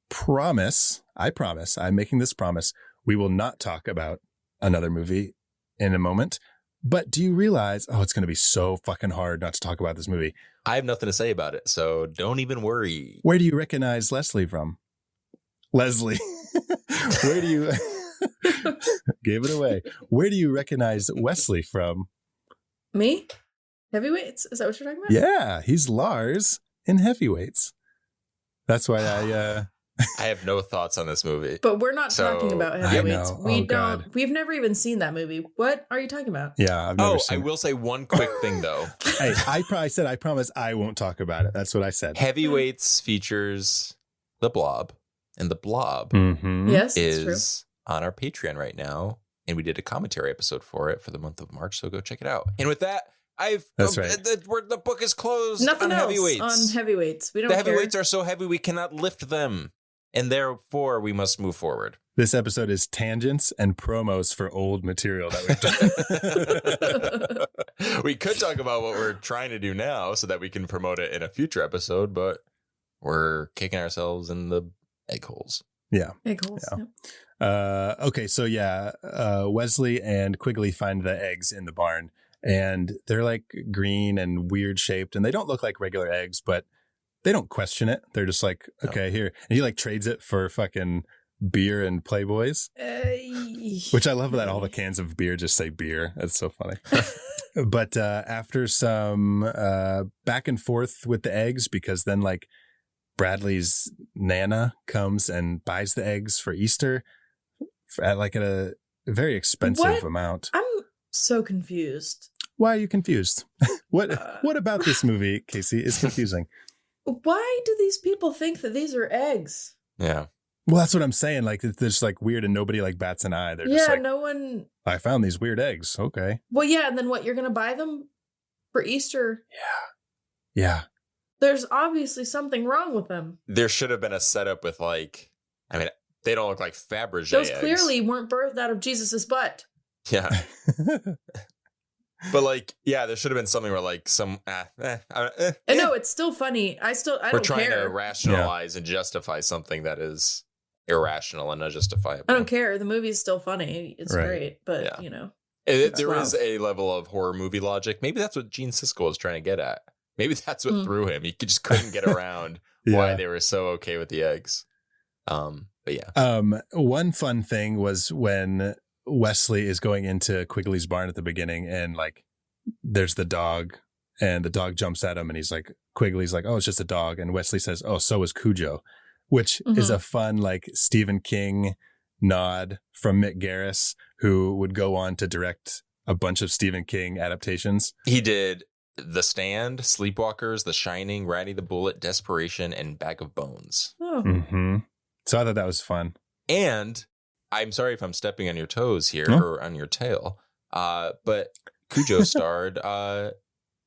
promise, I'm making this promise, we will not talk about another movie in a moment. But do you realize, it's going to be so fucking hard not to talk about this movie. I have nothing to say about it, so don't even worry. Where do you recognize Leslie from? Leslie. Where do you... Gave it away. Where do you recognize Wesley from? Me? Heavyweights? Is that what you're talking about? Yeah, he's Lars in Heavyweights. That's why I have no thoughts on this movie. But we're not talking about Heavyweights. We've never even seen that movie. What are you talking about? Yeah, I've never seen I will say one quick thing though. Hey, I promise I won't talk about it. That's what I said. Heavyweights features The Blob, and The Blob is on our Patreon right now, and we did a commentary episode for it for the month of March, so go check it out. And with that, That's right. The book is closed. Nothing on else Heavyweights. on Heavyweights. We don't. The Heavyweights are so heavy we cannot lift them, and therefore we must move forward. This episode is tangents and promos for old material that we've done. We could talk about what we're trying to do now so that we can promote it in a future episode, but we're kicking ourselves in the egg holes. Yeah. Egg holes. Yeah. Yep. Okay, so Wesley and Quigley find the eggs in the barn, and they're like green and weird shaped, and they don't look like regular eggs, but they don't question it. They're just like, okay, here. And he like trades it for fucking beer and Playboys, which I love that all the cans of beer just say beer. That's so funny. But after some back and forth with the eggs, because then like Bradley's Nana comes and buys the eggs for Easter at a very expensive amount. I'm so confused. Why are you confused? What about this movie, Casey, is confusing? Why do these people think that these are eggs? Yeah. Well, that's what I'm saying. Like, it's just like weird and nobody like bats an eye. They're just like, no one. I found these weird eggs. Okay. Well, yeah. And then what? You're going to buy them for Easter? Yeah. There's obviously something wrong with them. There should have been a setup with like, I mean, they don't look like Fabergé Those eggs. clearly weren't birthed out of Jesus's butt. Yeah. But like, yeah, there should have been something where like some. I know it's still funny. I don't care. We're trying to rationalize and justify something that is irrational and unjustifiable. I don't care. The movie's still funny. It's great, but there is a level of horror movie logic. Maybe that's what Gene Siskel was trying to get at. Maybe that's what threw him. He just couldn't get around why they were so okay with the eggs. But yeah. One fun thing was when Wesley is going into Quigley's barn at the beginning, and like there's the dog, and the dog jumps at him, and he's like, Quigley's like, oh, it's just a dog, and Wesley says, oh, so is Cujo, which is a fun like Stephen King nod from Mick Garris, who would go on to direct a bunch of Stephen King adaptations. He did The Stand, Sleepwalkers, The Shining, Ratty the Bullet, Desperation, and Bag of Bones. Oh. Mm-hmm. So I thought that was fun. And I'm sorry if I'm stepping on your toes here or on your tail, but Cujo starred a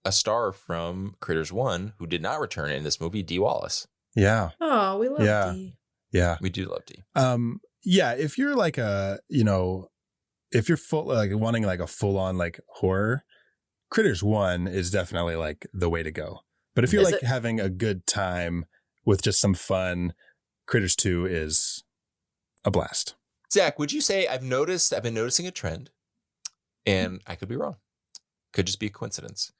star from Critters 1 who did not return in this movie, Dee Wallace. Yeah. Oh, we love Dee. Yeah. We do love Dee. Yeah, if you're like if you're full like wanting like a full on like horror, Critters 1 is definitely like the way to go. But if you're having a good time with just some fun, Critters 2 is a blast. Zach, would you say I've been noticing a trend, and I could be wrong. Could just be a coincidence.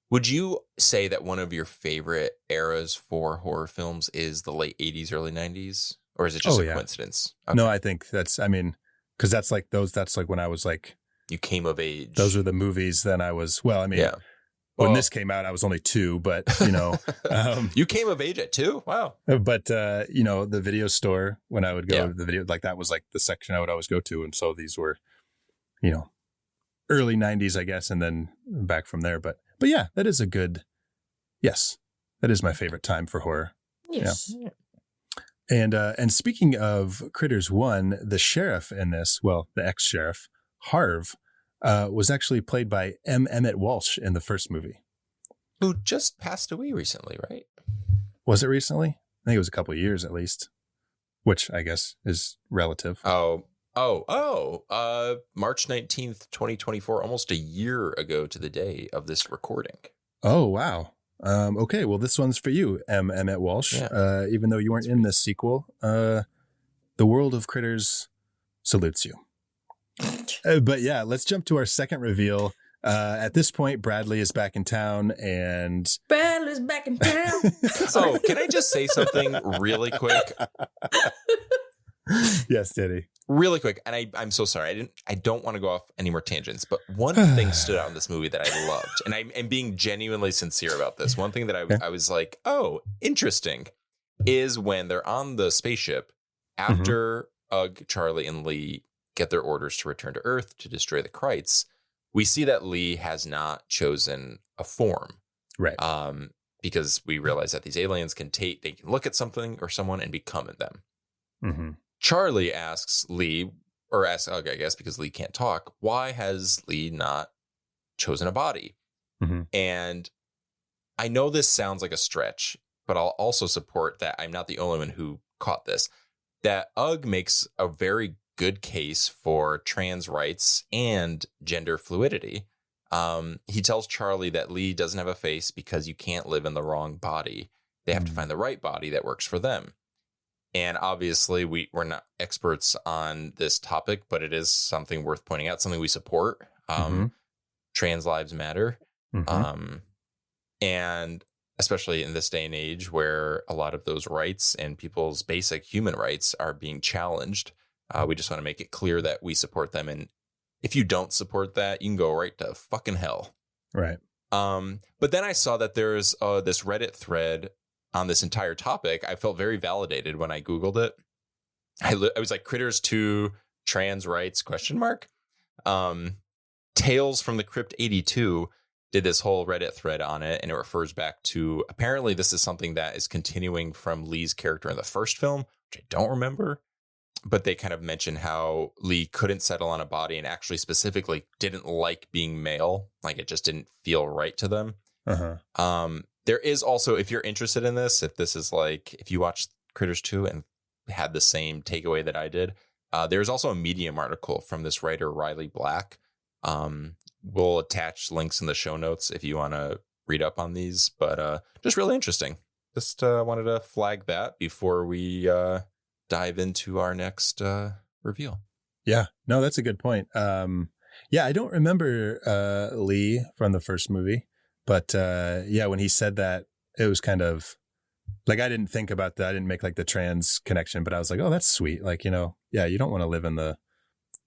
Would you say that one of your favorite eras for horror films is the late 80s, early 90s? Or is it just a coincidence? Okay. No, I think because that's like that's like when I was like, you came of age. Those are the movies. Then I was, when this came out, I was only 2, but you came of age at 2. Wow. But the video store, when I would go to the video, like that was like the section I would always go to. And so these were, early 90s, I guess. And then back from there. But yeah, that is that is my favorite time for horror. Yes. Yeah. And speaking of Critters 1, the sheriff in this, the ex-sheriff, Harv, was actually played by M. Emmett Walsh in the first movie. Who just passed away recently, right? Was it recently? I think it was a couple of years at least, which I guess is relative. March 19th, 2024, almost a year ago to the day of this recording. Oh, wow. Okay, well, this one's for you, M. Emmett Walsh. Yeah. Even though you weren't in this sequel, the world of Critters salutes you. But yeah, let's jump to our second reveal. At this point, Bradley is back in town, and Bradley's back in town. Oh, can I just say something really quick? Yes, Diddy. Really quick, and I'm so sorry. I don't want to go off any more tangents, but one thing stood out in this movie that I loved, and I'm being genuinely sincere about this. One thing that I was like, oh, interesting, is when they're on the spaceship after Ugg, Charlie, and Lee get their orders to return to Earth to destroy the Krites. We see that Lee has not chosen a form, right? Because we realize that these aliens they can look at something or someone and become in them. Mm-hmm. Charlie asks Ugg, I guess, because Lee can't talk, why has Lee not chosen a body? Mm-hmm. And I know this sounds like a stretch, but I'll also support that I'm not the only one who caught this, that Ugg makes a very good case for trans rights and gender fluidity. He tells Charlie that Lee doesn't have a face because you can't live in the wrong body. They have to find the right body that works for them. And obviously, we're not experts on this topic, but it is something worth pointing out, something we support. Trans lives matter. And especially in this day and age where a lot of those rights and people's basic human rights are being challenged. We just want to make it clear that we support them. And if you don't support that, you can go right to fucking hell. Right. But then I saw that there's this Reddit thread on this entire topic. I felt very validated when I Googled it. I was like, Critters 2 trans rights ? Tales from the Crypt 82 did this whole Reddit thread on it, and it refers back to, apparently this is something that is continuing from Lee's character in the first film, which I don't remember, but they kind of mention how Lee couldn't settle on a body and actually specifically didn't like being male. Like it just didn't feel right to them. There is also, if you're interested in this, if this is like, if you watched Critters 2 and had the same takeaway that I did, there's also a Medium article from this writer, Riley Black. We'll attach links in the show notes if you want to read up on these, but just really interesting. Just wanted to flag that before we dive into our next reveal. Yeah, no, that's a good point. Yeah, I don't remember Lee from the first movie. But yeah, when he said that, it was kind of like, I didn't think about that. I didn't make like the trans connection, but I was like, oh, that's sweet. Like, you know, yeah, you don't want to live in the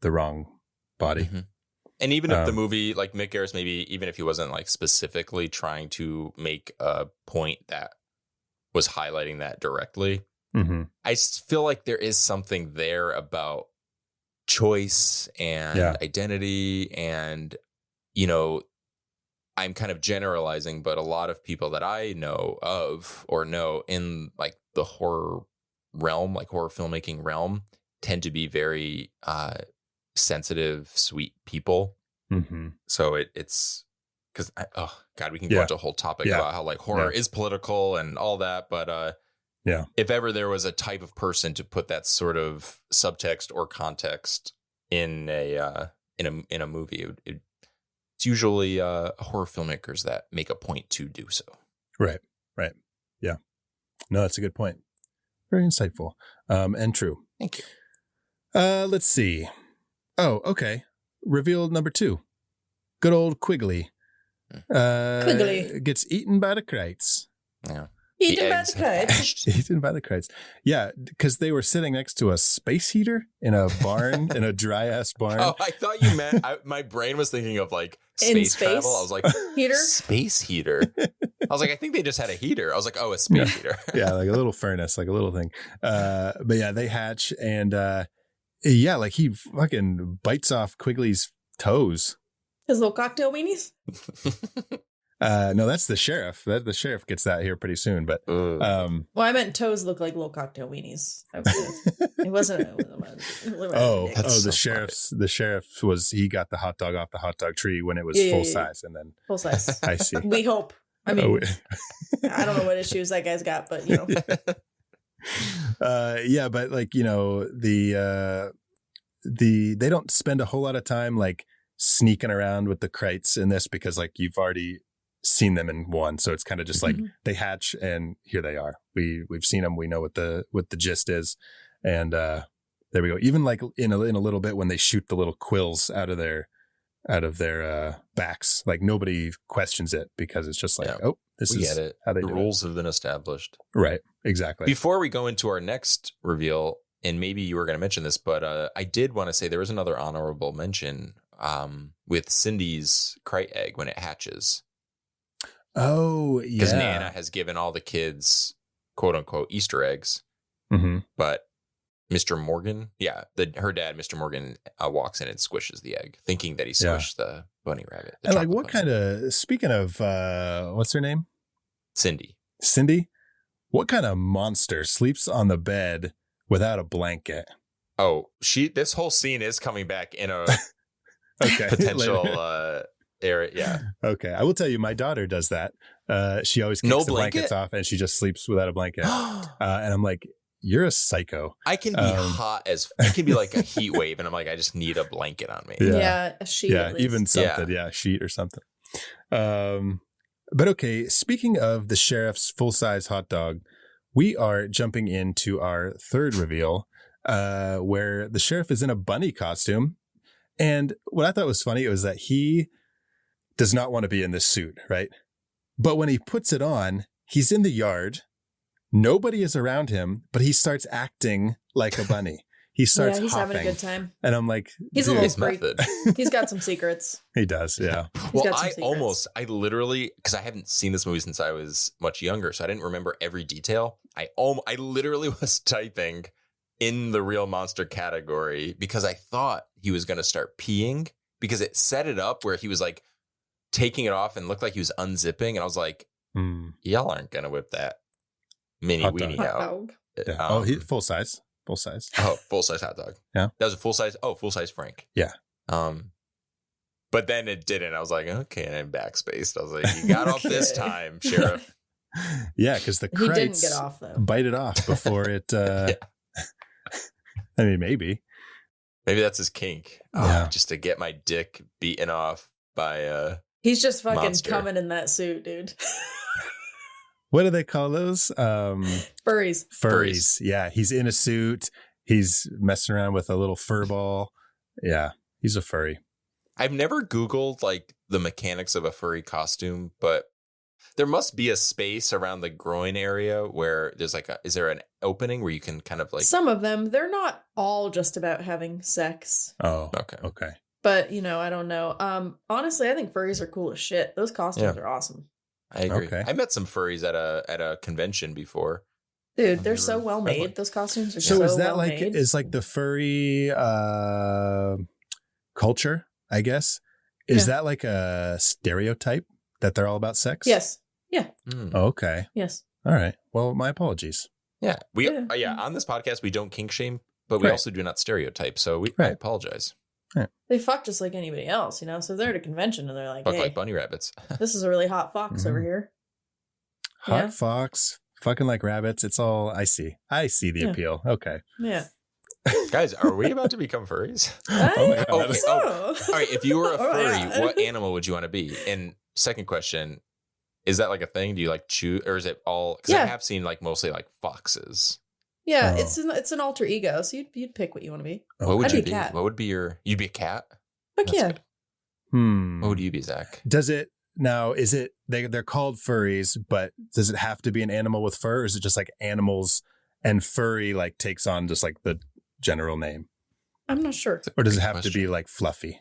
wrong body. And even if the movie, like Mick Garris, maybe even if he wasn't like specifically trying to make a point that was highlighting that directly, I feel like there is something there about choice and identity and, you know, I'm kind of generalizing, but a lot of people that I know of or know in like the horror realm, like horror filmmaking realm, tend to be very sensitive, sweet people. So it's because, oh God, we can go into a whole topic about how like horror is political and all that. But if ever there was a type of person to put that sort of subtext or context in a movie, it's usually horror filmmakers that make a point to do so. Right. Yeah. No, that's a good point. Very insightful and true. Thank you. Let's see. Oh, okay. Reveal number 2. Good old Quigley. Quigley Gets eaten by the Krites. Yeah. Eaten by the Krites. Eaten by the Krites. Yeah, because they were sitting next to a space heater in a barn, in a dry ass barn. Oh, I thought you meant, my brain was thinking of like space travel. I was like, heater? Space heater. I was like, I think they just had a heater. I was like, oh, a space heater. Yeah, like a little furnace, like a little thing. But yeah, they hatch and yeah, like he fucking bites off Quigley's toes. His little cocktail weenies? No, that's the sheriff. The sheriff gets that here pretty soon. But well, I meant toes look like little cocktail weenies. It wasn't. The sheriff was, he got the hot dog off the hot dog tree when it was full size, and then full size. I see. We hope. I mean, I don't know what issues that guy's got, but you know. Yeah, but like, you know, they don't spend a whole lot of time like sneaking around with the Krites in this, because like you've already seen them in one, so it's kind of just like they hatch and here they are. We've seen them, we know what the gist is, and there we go. Even like in a little bit when they shoot the little quills out of their backs, like nobody questions it, because it's just like, oh, this is get it. How they the do rules it. Have been established, right? Exactly. Before we go into our next reveal, and maybe you were going to mention this, but I did want to say there was another honorable mention with Cindy's Krite egg when it hatches. Oh, yeah. Because Nana has given all the kids, quote unquote, Easter eggs. But Mr. Morgan, her dad, Mr. Morgan, walks in and squishes the egg, thinking that he squished the bunny rabbit. And like, what kind of, speaking of, what's her name? Cindy. What kind of monster sleeps on the bed without a blanket? Oh, this whole scene is coming back in a potential area. Yeah. Okay. I will tell you, my daughter does that. She always kicks the blankets off and she just sleeps without a blanket. And I'm like, you're a psycho. I can be hot as, I can be like a heat wave, and I'm like, I just need a blanket on me. Yeah, a sheet. Yeah, even something. Yeah, a sheet or something. But okay, speaking of the sheriff's full-size hot dog, we are jumping into our third reveal, where the sheriff is in a bunny costume. And what I thought was funny was that he does not want to be in this suit, right? But when he puts it on, he's in the yard. Nobody is around him, but he starts acting like a bunny. He starts he's hopping. having a good time. And I'm like, he's dude. a little freak. He's got some secrets. He does, yeah. Well, I literally, because I haven't seen this movie since I was much younger, so I didn't remember every detail. I literally was typing in the real monster category because I thought he was going to start peeing because it set it up where he was like taking it off and looked like he was unzipping. And I was like, y'all aren't going to whip that mini weenie out. Yeah. He's full size. Full size. Oh, full size hot dog. Yeah. That was a full size. Oh, full size Frank. Yeah. But then it didn't. I was like, okay, and I backspaced. I was like, you got off this time, Sheriff. Yeah, because the Krites didn't get off though. Bite it off before it. I mean, maybe that's his kink. Yeah. Just to get my dick beaten off by He's just fucking monster. coming in that suit, dude. What do they call those? Furries. Yeah, he's in a suit. He's messing around with a little fur ball. Yeah, he's a furry. I've never Googled like the mechanics of a furry costume, but there must be a space around the groin area where there's like is there an opening where you can kind of like some of them, they're not all just about having sex. Oh, okay. But I don't know. Honestly, I think furries are cool as shit. Those costumes are awesome. I agree. Okay. I met some furries at a convention before. Dude, they're so well made. Those costumes are so is that well like made. is like the furry culture, I guess? Is that like a stereotype that they're all about sex? Yes. Yeah. Oh, okay. Yes. All right. Well, my apologies. Yeah. On this podcast we don't kink shame, but we also do not stereotype. So I apologize. Right. They fuck just like anybody else, So they're at a convention and they're like, Fuck hey, like bunny rabbits. this is a really hot fox over here. Hot fox, fucking like rabbits. It's all I see. I see the appeal. Okay. Yeah. Guys, are we about to become furries? Oh my God. Okay. All right. If you were a furry, what animal would you want to be? And second question, is that like a thing? Do you like choose, or is it all? Because I have seen like mostly like foxes. Yeah, it's an alter ego, so you'd pick what you want to be. What would I'd you be? A cat. What would be you'd be a cat? Fuck yeah. Good. What would you be, Zach? Does it now? Is it they're called furries, but does it have to be an animal with fur, or is it just like animals and furry like takes on just like the general name? I'm not sure. Or does it have to be like fluffy?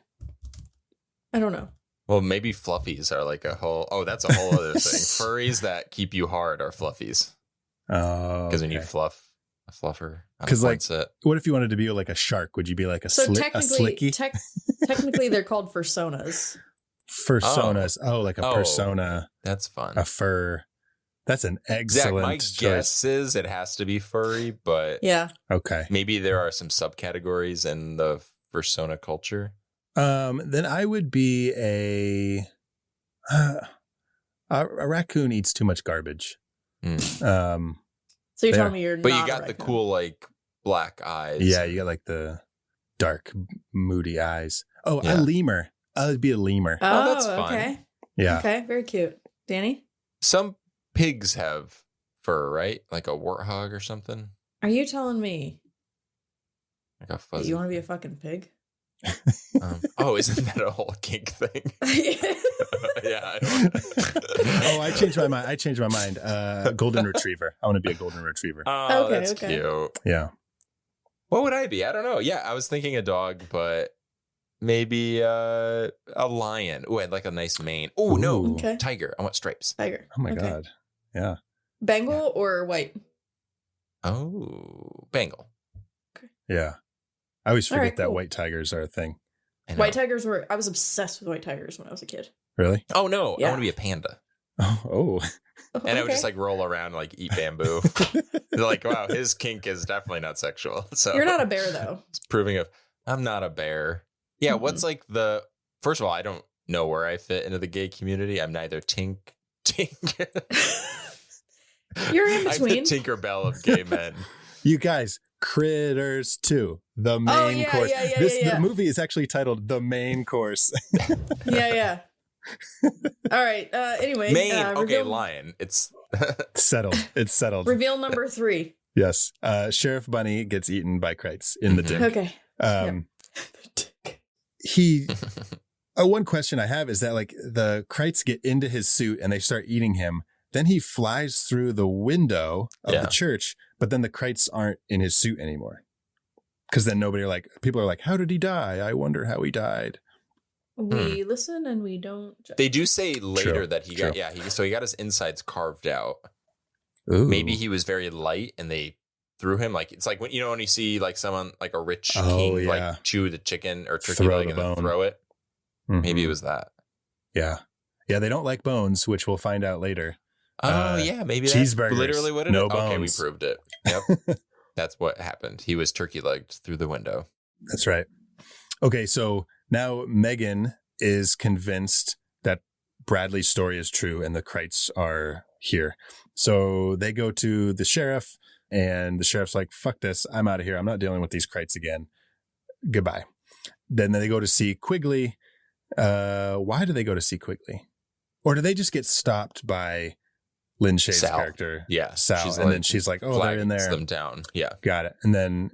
I don't know. Well, maybe fluffies are like a whole. Oh, that's a whole other thing. Furries that keep you hard are fluffies. Oh, because when you fluff a fluffer, because like, what if you wanted to be like a shark? Would you be like a slicky? Technically, they're called fursonas. Fursonas. Oh, like a persona. That's fun. A fur. That's an excellent Zach, my choice. guess is it has to be furry, but okay. Maybe there are some subcategories in the fursona culture. Then I would be a raccoon eats too much garbage. So you're telling me you're but not you got the cool like black eyes. Yeah, you got like the dark, moody eyes. Oh, a lemur. I would be a lemur. Oh, that's fun. Okay. Yeah. Okay, very cute. Danny? Some pigs have fur, right? Like a warthog or something. Are you telling me like a fuzzy. you want to be a fucking pig? Isn't that a whole kink thing? Yeah. I changed my mind. Golden retriever. I want to be a golden retriever. Oh, that's cute. Yeah. What would I be? I don't know. Yeah, I was thinking a dog, but maybe a lion. Oh, I'd like a nice mane. Oh, no. Okay. Tiger. I want stripes. Tiger. Oh, my God. Yeah. Bengal or white? Oh, Bengal. Okay. Yeah. I always forget that white tigers are a thing. White tigers I was obsessed with white tigers when I was a kid. Really? Oh, no. Yeah. I want to be a panda. Oh. And I would just like roll around and like eat bamboo. They're like, wow, his kink is definitely not sexual. So you're not a bear, though. It's proving I'm not a bear. Yeah. Mm-hmm. What's like first of all, I don't know where I fit into the gay community. I'm neither tink. You're in between. I'm the Tinkerbell of gay men. You guys, Critters 2, the main course. The movie is actually titled The Main Course. Yeah. All right. Anyway, Maine. Okay, reveal, Lion. It's Settled. It's settled. reveal number 3. Yes. Sheriff Bunny gets eaten by Krites in the dick. Okay. He one question I have is that like the Krites get into his suit and they start eating him. Then he flies through the window of the church, but then the Krites aren't in his suit anymore. Because then people are like, how did he die? I wonder how he died. We listen and we don't judge. They do say later that he got he got his insides carved out. Ooh. Maybe he was very light and they threw him. Like it's like when you see like someone like a rich king like chew the chicken or turkey leg and then throw it. Mm-hmm. Maybe it was that. Yeah. Yeah, they don't like bones, which we'll find out later. Oh yeah, maybe that's literally what it is. Okay, we proved it. Yep. That's what happened. He was turkey legged through the window. That's right. Okay, so now Megan is convinced that Bradley's story is true and the Krites are here. So they go to the sheriff and the sheriff's like, fuck this. I'm out of here. I'm not dealing with these Krites again. Goodbye. Then they go to see Quigley. Why do they go to see Quigley? Or do they just get stopped by Lin Shaye's character? Yeah. Sal. And then she's like, oh, they're in there. Them down. Yeah. Got it. And then,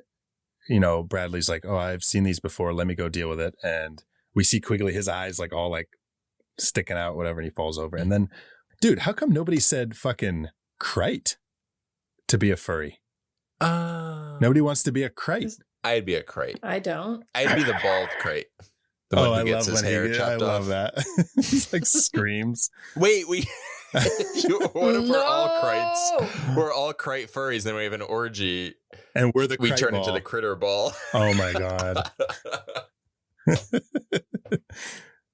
Bradley's like, oh, I've seen these before. Let me go deal with it. And we see Quigley, his eyes like all like sticking out, whatever. And he falls over. And then, dude, how come nobody said fucking Krite to be a furry? Nobody wants to be a Krite. I'd be a Krite. I don't. I'd be the bald Krite. The one who gets his hair chopped off. I love that. He like screams. Wait, what if we're all Krites? We're all Krite furries, then we have an orgy. And we're the We Krite turn ball. into the critter ball. Oh my God.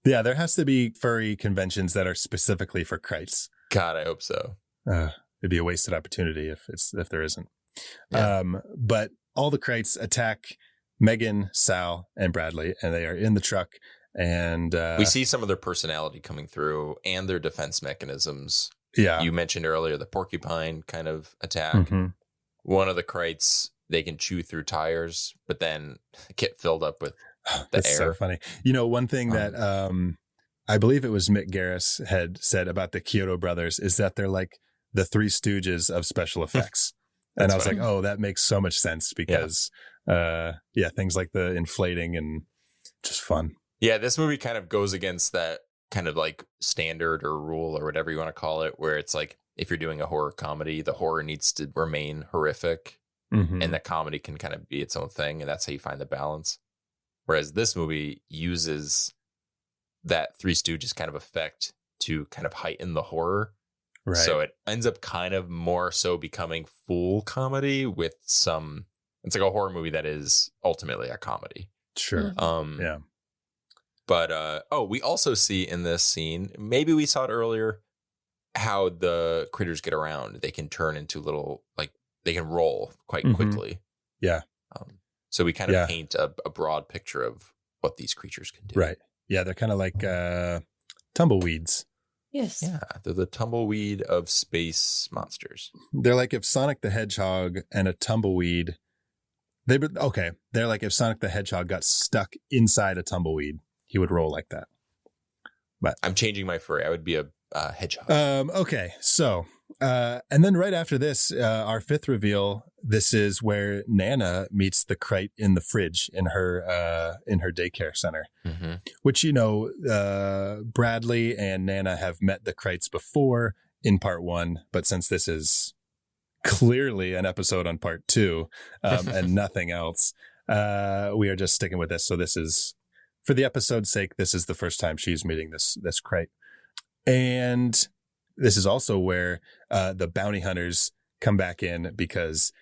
Yeah, there has to be furry conventions that are specifically for Krites. God, I hope so. It'd be a wasted opportunity if there isn't. Yeah. But all the Krites attack Megan, Sal, and Bradley, and they are in the truck. And we see some of their personality coming through and their defense mechanisms. Yeah. You mentioned earlier the porcupine kind of attack. Mm-hmm. One of the Krites, they can chew through tires, but then get filled up with the That's air. So funny. One thing that I believe it was Mick Garris had said about the Kyoto brothers is that they're like the Three Stooges of special effects. And I was like, oh, that makes so much sense because, things like the inflating and just fun. Yeah, this movie kind of goes against that kind of like standard or rule or whatever you want to call it, where it's like if you're doing a horror comedy, the horror needs to remain horrific and the comedy can kind of be its own thing. And that's how you find the balance. Whereas this movie uses that Three Stooges kind of effect to kind of heighten the horror. Right. So it ends up kind of more so becoming full comedy with some, it's like a horror movie that is ultimately a comedy. Sure. Yeah. But, we also see in this scene, maybe we saw it earlier, how the critters get around. They can turn into little, like, they can roll quite quickly. Yeah. So we kind of paint a broad picture of what these creatures can do. Right. Yeah, they're kind of like tumbleweeds. Yes. Yeah, they're the tumbleweed of space monsters. They're like if Sonic the Hedgehog and a tumbleweed, they're like if Sonic the Hedgehog got stuck inside a tumbleweed, he would roll like that. But I'm changing my furry. I would be a hedgehog. Okay, so and then right after this, our fifth reveal. This is where Nana meets the Krite in the fridge in her daycare center, which Bradley and Nana have met the Krites before in part 1, but since this is clearly an episode on part 2 and nothing else, we are just sticking with this. So this is, for the episode's sake, this is the first time she's meeting this Krite. And this is also where the bounty hunters come back in, because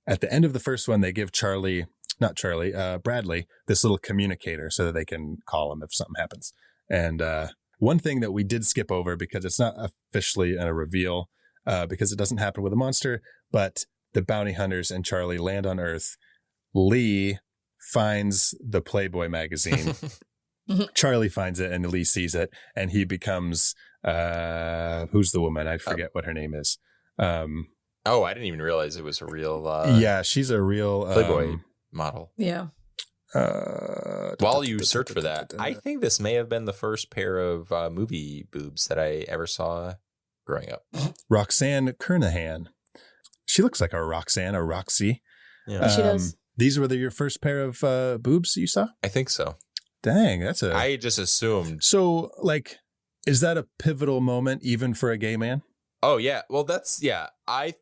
at the end of the first one, they give Bradley, this little communicator so that they can call him if something happens. And one thing that we did skip over, because it's not officially a reveal, because it doesn't happen with a monster, but the bounty hunters and Charlie land on Earth. Lee finds the Playboy magazine. Charlie finds it and Lee sees it, and he becomes who's the woman? I forget what her name is. I didn't even realize it was a real she's a real Playboy model. Yeah. While you search for that, I think this may have been the first pair of movie boobs that I ever saw growing up. Roxanne Kernohan. She looks like a Roxanne or Roxy. Yeah, she does. These were your first pair of boobs you saw? I think so. Dang, that's a... I just assumed. So, like, is that a pivotal moment even for a gay man? Oh, yeah. Well, I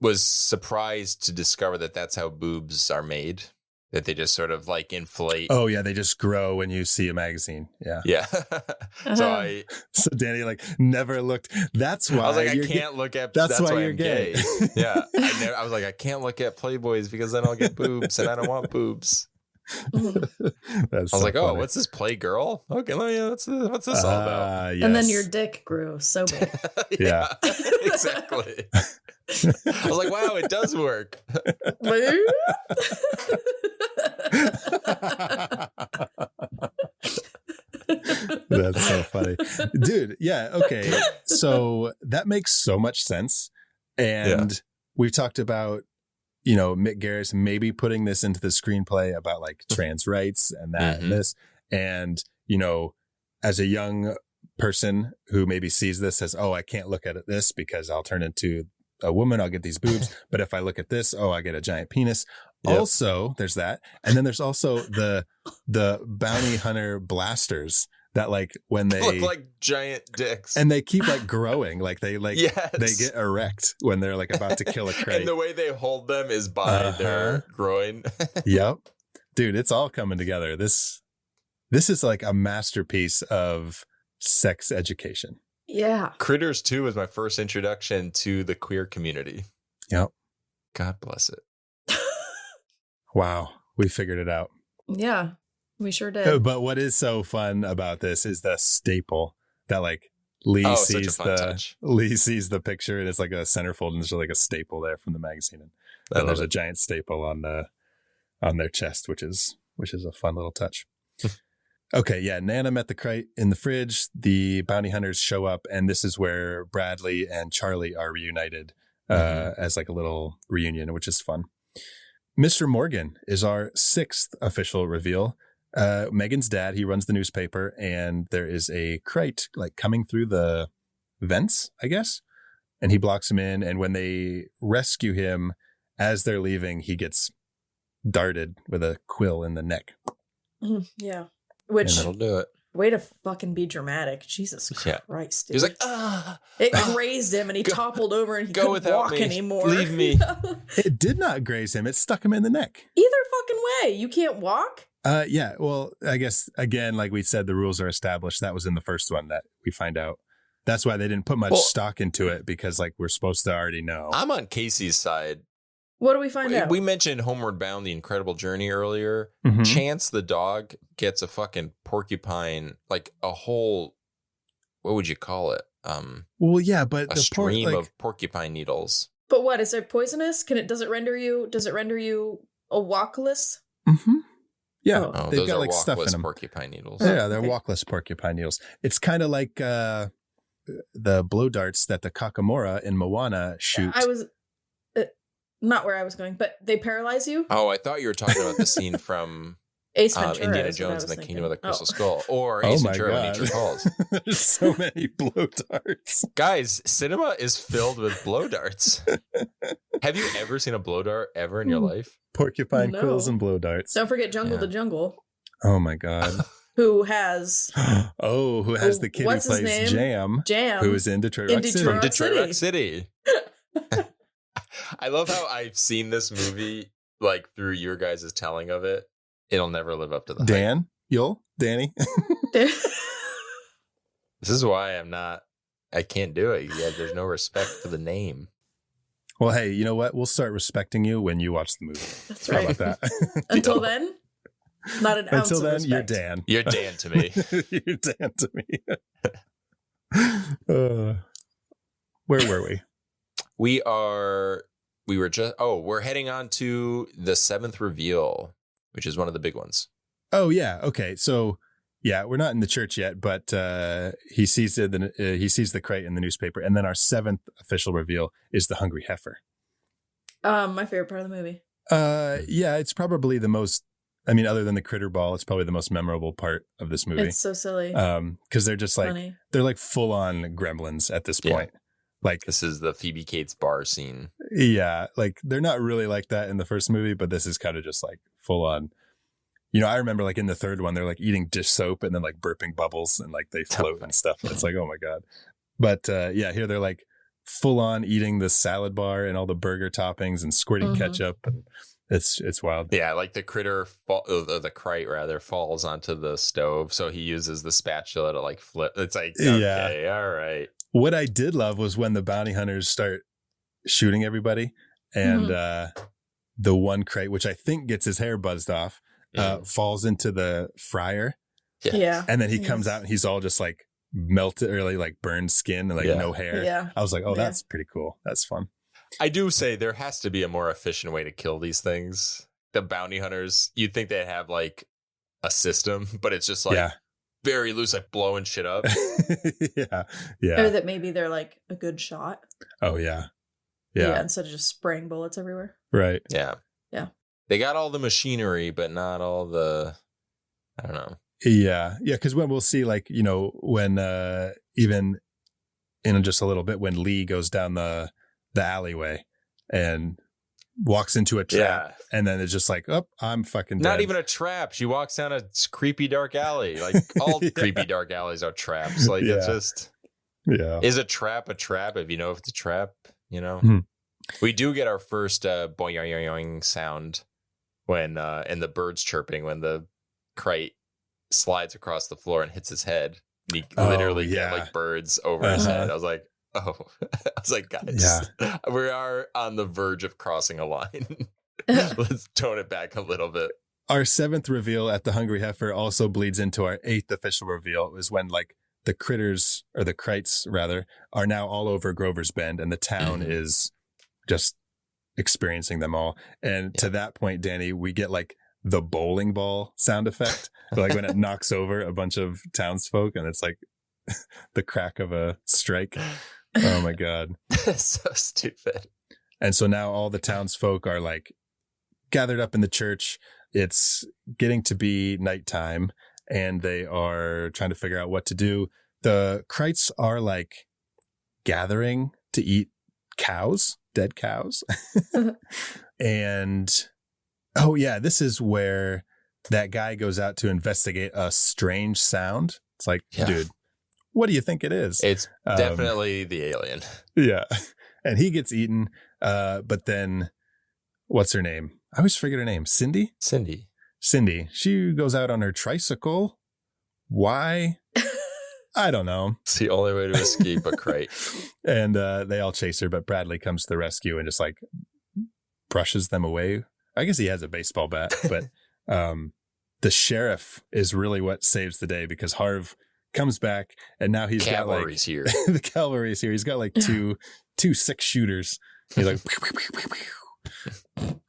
was surprised to discover that that's how boobs are made. That they just sort of like inflate. Oh, yeah. They just grow when you see a magazine. Yeah. Yeah. So Danny like never looked. That's why I was like, I can't look at. That's why you're gay. Yeah. I was like, I can't look at Playboys because then I'll get boobs and I don't want boobs. I was like, oh, what's this Playgirl? Okay, what's this all about? Yes. And then your dick grew so big. Yeah. Exactly. I was like, wow, it does work. That's so funny. Dude, yeah, okay. So that makes so much sense. And we've talked about, Mick Garris maybe putting this into the screenplay about like trans rights and that and this. And, as a young person who maybe sees this says, oh, I can't look at this because I'll turn into a woman, I'll get these boobs. But if I look at this, I get a giant penis. Yep. Also, there's that. And then there's also the bounty hunter blasters that like when they look like giant dicks and they keep like growing, like they they get erect when they're like about to kill a Krite. And the way they hold them is by their groin. Yep. Dude, it's all coming together. This is like a masterpiece of sex education. Yeah. Critters 2 was my first introduction to the queer community. Yep. God bless it. Wow. We figured it out. Yeah, we sure did. But what is so fun about this is the staple that like Lee sees the picture and it's like a centerfold and there's like a staple there from the magazine. And there's a giant staple on their chest, which is a fun little touch. Okay, yeah, Nana met the Krite in the fridge. The bounty hunters show up, and this is where Bradley and Charlie are reunited as like a little reunion, which is fun. Mr. Morgan is our 6th official reveal. Megan's dad, he runs the newspaper, and there is a Krite like coming through the vents, I guess, and he blocks him in. And when they rescue him, as they're leaving, he gets darted with a quill in the neck. Yeah. Which, and that'll do it. Way to fucking be dramatic. Jesus Christ. Dude. He was like, It grazed him and he toppled over and he couldn't walk anymore. Leave me. It did not graze him. It stuck him in the neck. Either fucking way. You can't walk? Yeah. Well, I guess, again, like we said, the rules are established. That was in the first one that we find out. That's why they didn't put much stock into it because like we're supposed to already know. I'm on Casey's side. What do we find out? We mentioned Homeward Bound, The Incredible Journey earlier. Chance the dog gets a fucking porcupine, like a whole, what would you call it? Well, yeah, but a stream of porcupine needles. But what, is it poisonous? Does it render you a walkless? Mm-hmm. Yeah, they've those got like stuff in them. Porcupine needles. Yeah, they're walkless porcupine needles. It's kind of like the blow darts that the Kakamora in Moana shoot. I was not where I was going, but they paralyze you. Oh, I thought you were talking about the scene from Ace Ventura, Indiana Jones and the Kingdom of the Crystal Skull, or Ace Ventura when Nature Calls. There's so many blow darts. Guys, cinema is filled with blow darts. Have you ever seen a blow dart ever in your life? Porcupine quills and blow darts. Don't forget Jungle to Jungle. Oh my God. Who has the kid who plays Jam, who is in Detroit Rock City. From Detroit Rock City. I love how I've seen this movie like through your guys' telling of it. It'll never live up to the hype. Danny. This is why I can't do it. Yeah, there's no respect for the name. Well, hey, you know what? We'll start respecting you when you watch the movie. That's right. How about that? Until then, not an ounce Until then, of respect. you're Dan. You're Dan to me. You're Dan to me. Where were we? We're heading on to the 7th reveal, which is one of the big ones. Oh, yeah. Okay. So, yeah, we're not in the church yet, but he sees the Krite in the newspaper. And then our 7th official reveal is the hungry heifer. My favorite part of the movie. Yeah, it's probably the most I mean, other than the critter ball, it's probably the most memorable part of this movie. It's so silly. Because they're just like, Funny. they're like full on gremlins at this point. Like, this is the Phoebe Cates bar scene. Yeah. Like, they're not really like that in the first movie, but this is kind of just like full on. You know, I remember like in the third one, they're like eating dish soap and then like burping bubbles and like they float and stuff. It's like, oh my God. But here they're like full on eating the salad bar and all the burger toppings and squirting ketchup. And it's wild. Yeah, like the the Krite rather falls onto the stove. So he uses the spatula to like flip. It's like, okay, all right. What I did love was when the bounty hunters start shooting everybody and the one Krite, which I think gets his hair buzzed off, falls into the fryer. Yeah. And then he comes out and he's all just like melted or like burned skin and like no hair. Yeah. I was like, oh, that's pretty cool. That's fun. I do say there has to be a more efficient way to kill these things. The bounty hunters, you'd think they'd have like a system, but it's just like very loose, like blowing shit up. Yeah. Or that maybe they're like a good shot. Oh, yeah. Instead of just spraying bullets everywhere. Right. Yeah. They got all the machinery, but not all the, I don't know. Yeah. Because when we'll see, like, you know, when even in just a little bit, when Lee goes down the alleyway and walks into a trap and then it's just like, oh, I'm fucking dead. Not even a trap. She walks down a creepy dark alley. Like all creepy dark alleys are traps. Like it's just, is a trap if you know if it's a trap, you know? We do get our first boing sound when and the birds chirping when the Krite slides across the floor and hits his head. And he literally get like birds over his head. I was like, guys, we are on the verge of crossing a line. Let's tone it back a little bit. Our seventh reveal at the Hungry Heifer also bleeds into our eighth official reveal. It was when like the critters, or the Krites rather, are now all over Grover's Bend and the town is just experiencing them all. And to that point, Danny, we get like the bowling ball sound effect. Like when it knocks over a bunch of townsfolk and it's like the crack of a strike. Oh my God. So stupid. And so now all the townsfolk are like gathered up in the church. It's getting to be nighttime and they are trying to figure out what to do. The Krites are like gathering to eat cows, dead cows. And this is where that guy goes out to investigate a strange sound. It's like, dude, what do you think it is? It's definitely the alien. Yeah. And he gets eaten. But then what's her name? I always forget her name. Cindy. She goes out on her tricycle. Why? I don't know. It's the only way to escape a Krite. And they all chase her, but Bradley comes to the rescue and just like brushes them away. I guess he has a baseball bat, but the sheriff is really what saves the day because Harv comes back and now he's Cavalry's got like here. The cavalry's here. He's got like two 6-shooters. He's like,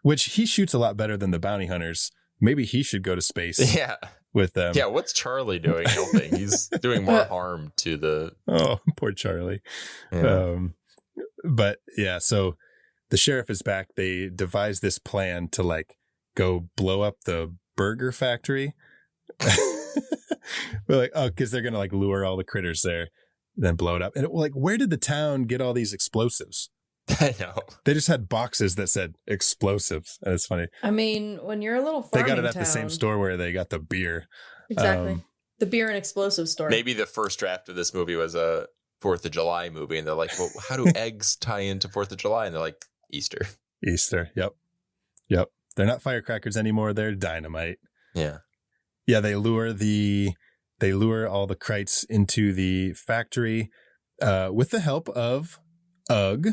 which he shoots a lot better than the bounty hunters. Maybe he should go to space. Yeah. With them. Yeah, what's Charlie doing helping? He's doing more harm to the... Oh, poor Charlie. Yeah. But yeah, so the sheriff is back. They devise this plan to like go blow up the burger factory. We're like, oh, because they're going to like lure all the critters there, then blow it up. And like, where did the town get all these explosives? I know. They just had boxes that said explosives. And it's funny. I mean, when you're a little farming they got it at town, the same store where they got the beer. Exactly. The beer and explosive store. Maybe the first draft of this movie was a 4th of July movie. And they're like, well, how do eggs tie into 4th of July? And they're like, Easter. Yep. They're not firecrackers anymore. They're dynamite. Yeah. Yeah. They lure all the Krites into the factory with the help of Ugg.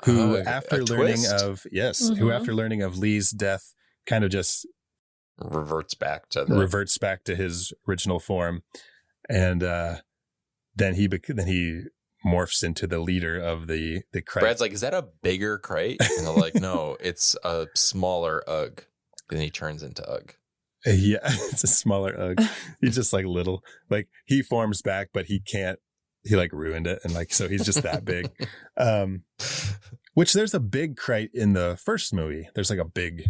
Who after learning of Lee's death kind of just reverts back to his original form. And then he morphs into the leader of the Krite. Brad's like, is that a bigger Krite? And they're like, no, it's a smaller Ugg. And he turns into Ugg. Yeah, it's a smaller Ugg. He's just like little. Like he forms back, but he can't. He like ruined it. And like, so he's just that big. Which there's a big Krite in the first movie. There's like a big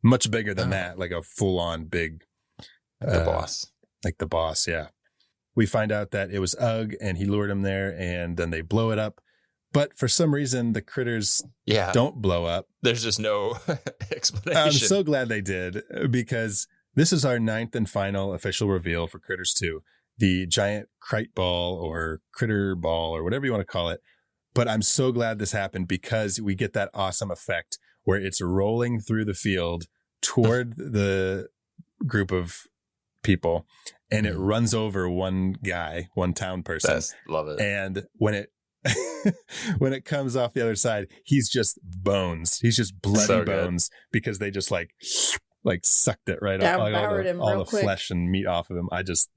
much bigger than that, like a full-on big The boss. Like the boss, yeah. We find out that it was Ugg and he lured him there, and then they blow it up. But for some reason, the critters don't blow up. There's just no explanation. I'm so glad they did, because this is our 9th and final official reveal for Critters 2. The giant Krite ball or critter ball or whatever you want to call it. But I'm so glad this happened, because we get that awesome effect where it's rolling through the field toward the group of people, and it runs over one town person. Love it. And when it when it comes off the other side, he's just bones. He's just bloody bones, because they just like sucked it right off, all the flesh and meat off of him.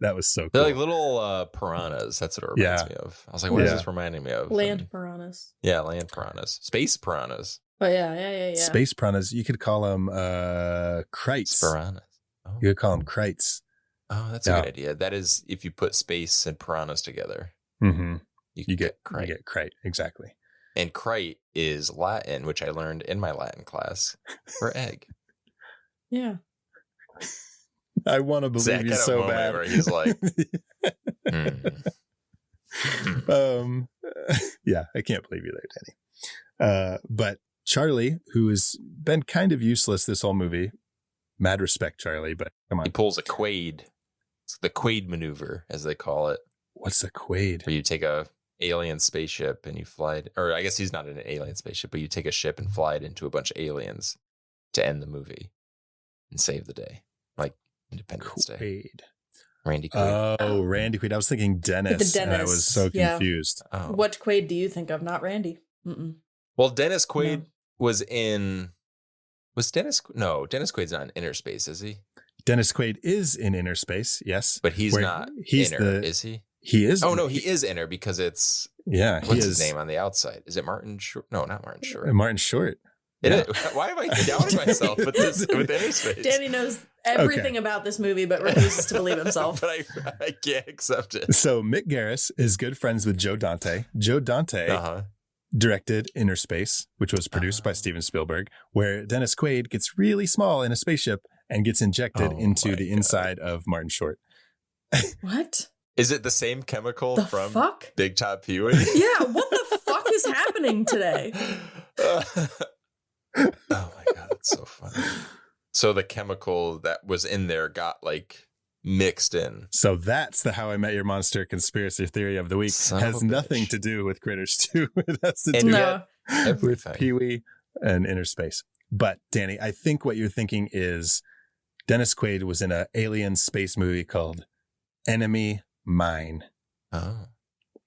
That was so cool. They're like little piranhas. That's what it reminds me of. I was like, what is this reminding me of? Land piranhas. Yeah, land piranhas. Space piranhas. Oh, yeah. Space piranhas. You could call them Krites. Piranhas. Oh. You could call them Krites. Oh, that's a good idea. That is, if you put space and piranhas together, you get Krite. You get Krite, exactly. And Krite is Latin, which I learned in my Latin class, for egg. Yeah. I want to believe Zach you so bad. Where he's like, yeah, I can't believe you there, Danny. But Charlie, who has been kind of useless this whole movie, mad respect, Charlie, but come on. He pulls a quaid. It's the quaid maneuver, as they call it. What's a quaid? Where you take a alien spaceship and you fly it, or I guess he's not in an alien spaceship, but you take a ship and fly it into a bunch of aliens to end the movie and save the day, like Independence Day. Randy Quaid. Oh, Randy Quaid. I was thinking Dennis. And I was so confused. Oh. What Quaid do you think of? Not Randy. Well, Dennis Quaid was in. Was Dennis? No, Dennis Quaid's not in Inner Space, is he? Dennis Quaid is in Inner Space, yes. But he's not Inner, is he? He is. Oh, no, he is Inner, because it's. Yeah. What's his name on the outside? Is it Martin Short? No, not Martin Short. Martin Short. Why am I doubting myself with Inner Space? Danny knows everything about this movie, but refuses to believe himself. But I can't accept it. So Mick Garris is good friends with Joe Dante. Joe Dante directed Inner Space, which was produced by Steven Spielberg, where Dennis Quaid gets really small in a spaceship and gets injected into the inside of Martin Short. What? Is it the same chemical from fuck? Big Top Pee-wee? Yeah, what the fuck is happening today? Oh my God, that's so funny. So the chemical that was in there got like mixed in. So that's the How I Met Your Monster conspiracy theory of the week. Has nothing to do with Critters 2. It has to do with Pee-wee and Inner Space. But Danny, I think what you're thinking is Dennis Quaid was in an alien space movie called Enemy Mine. Oh.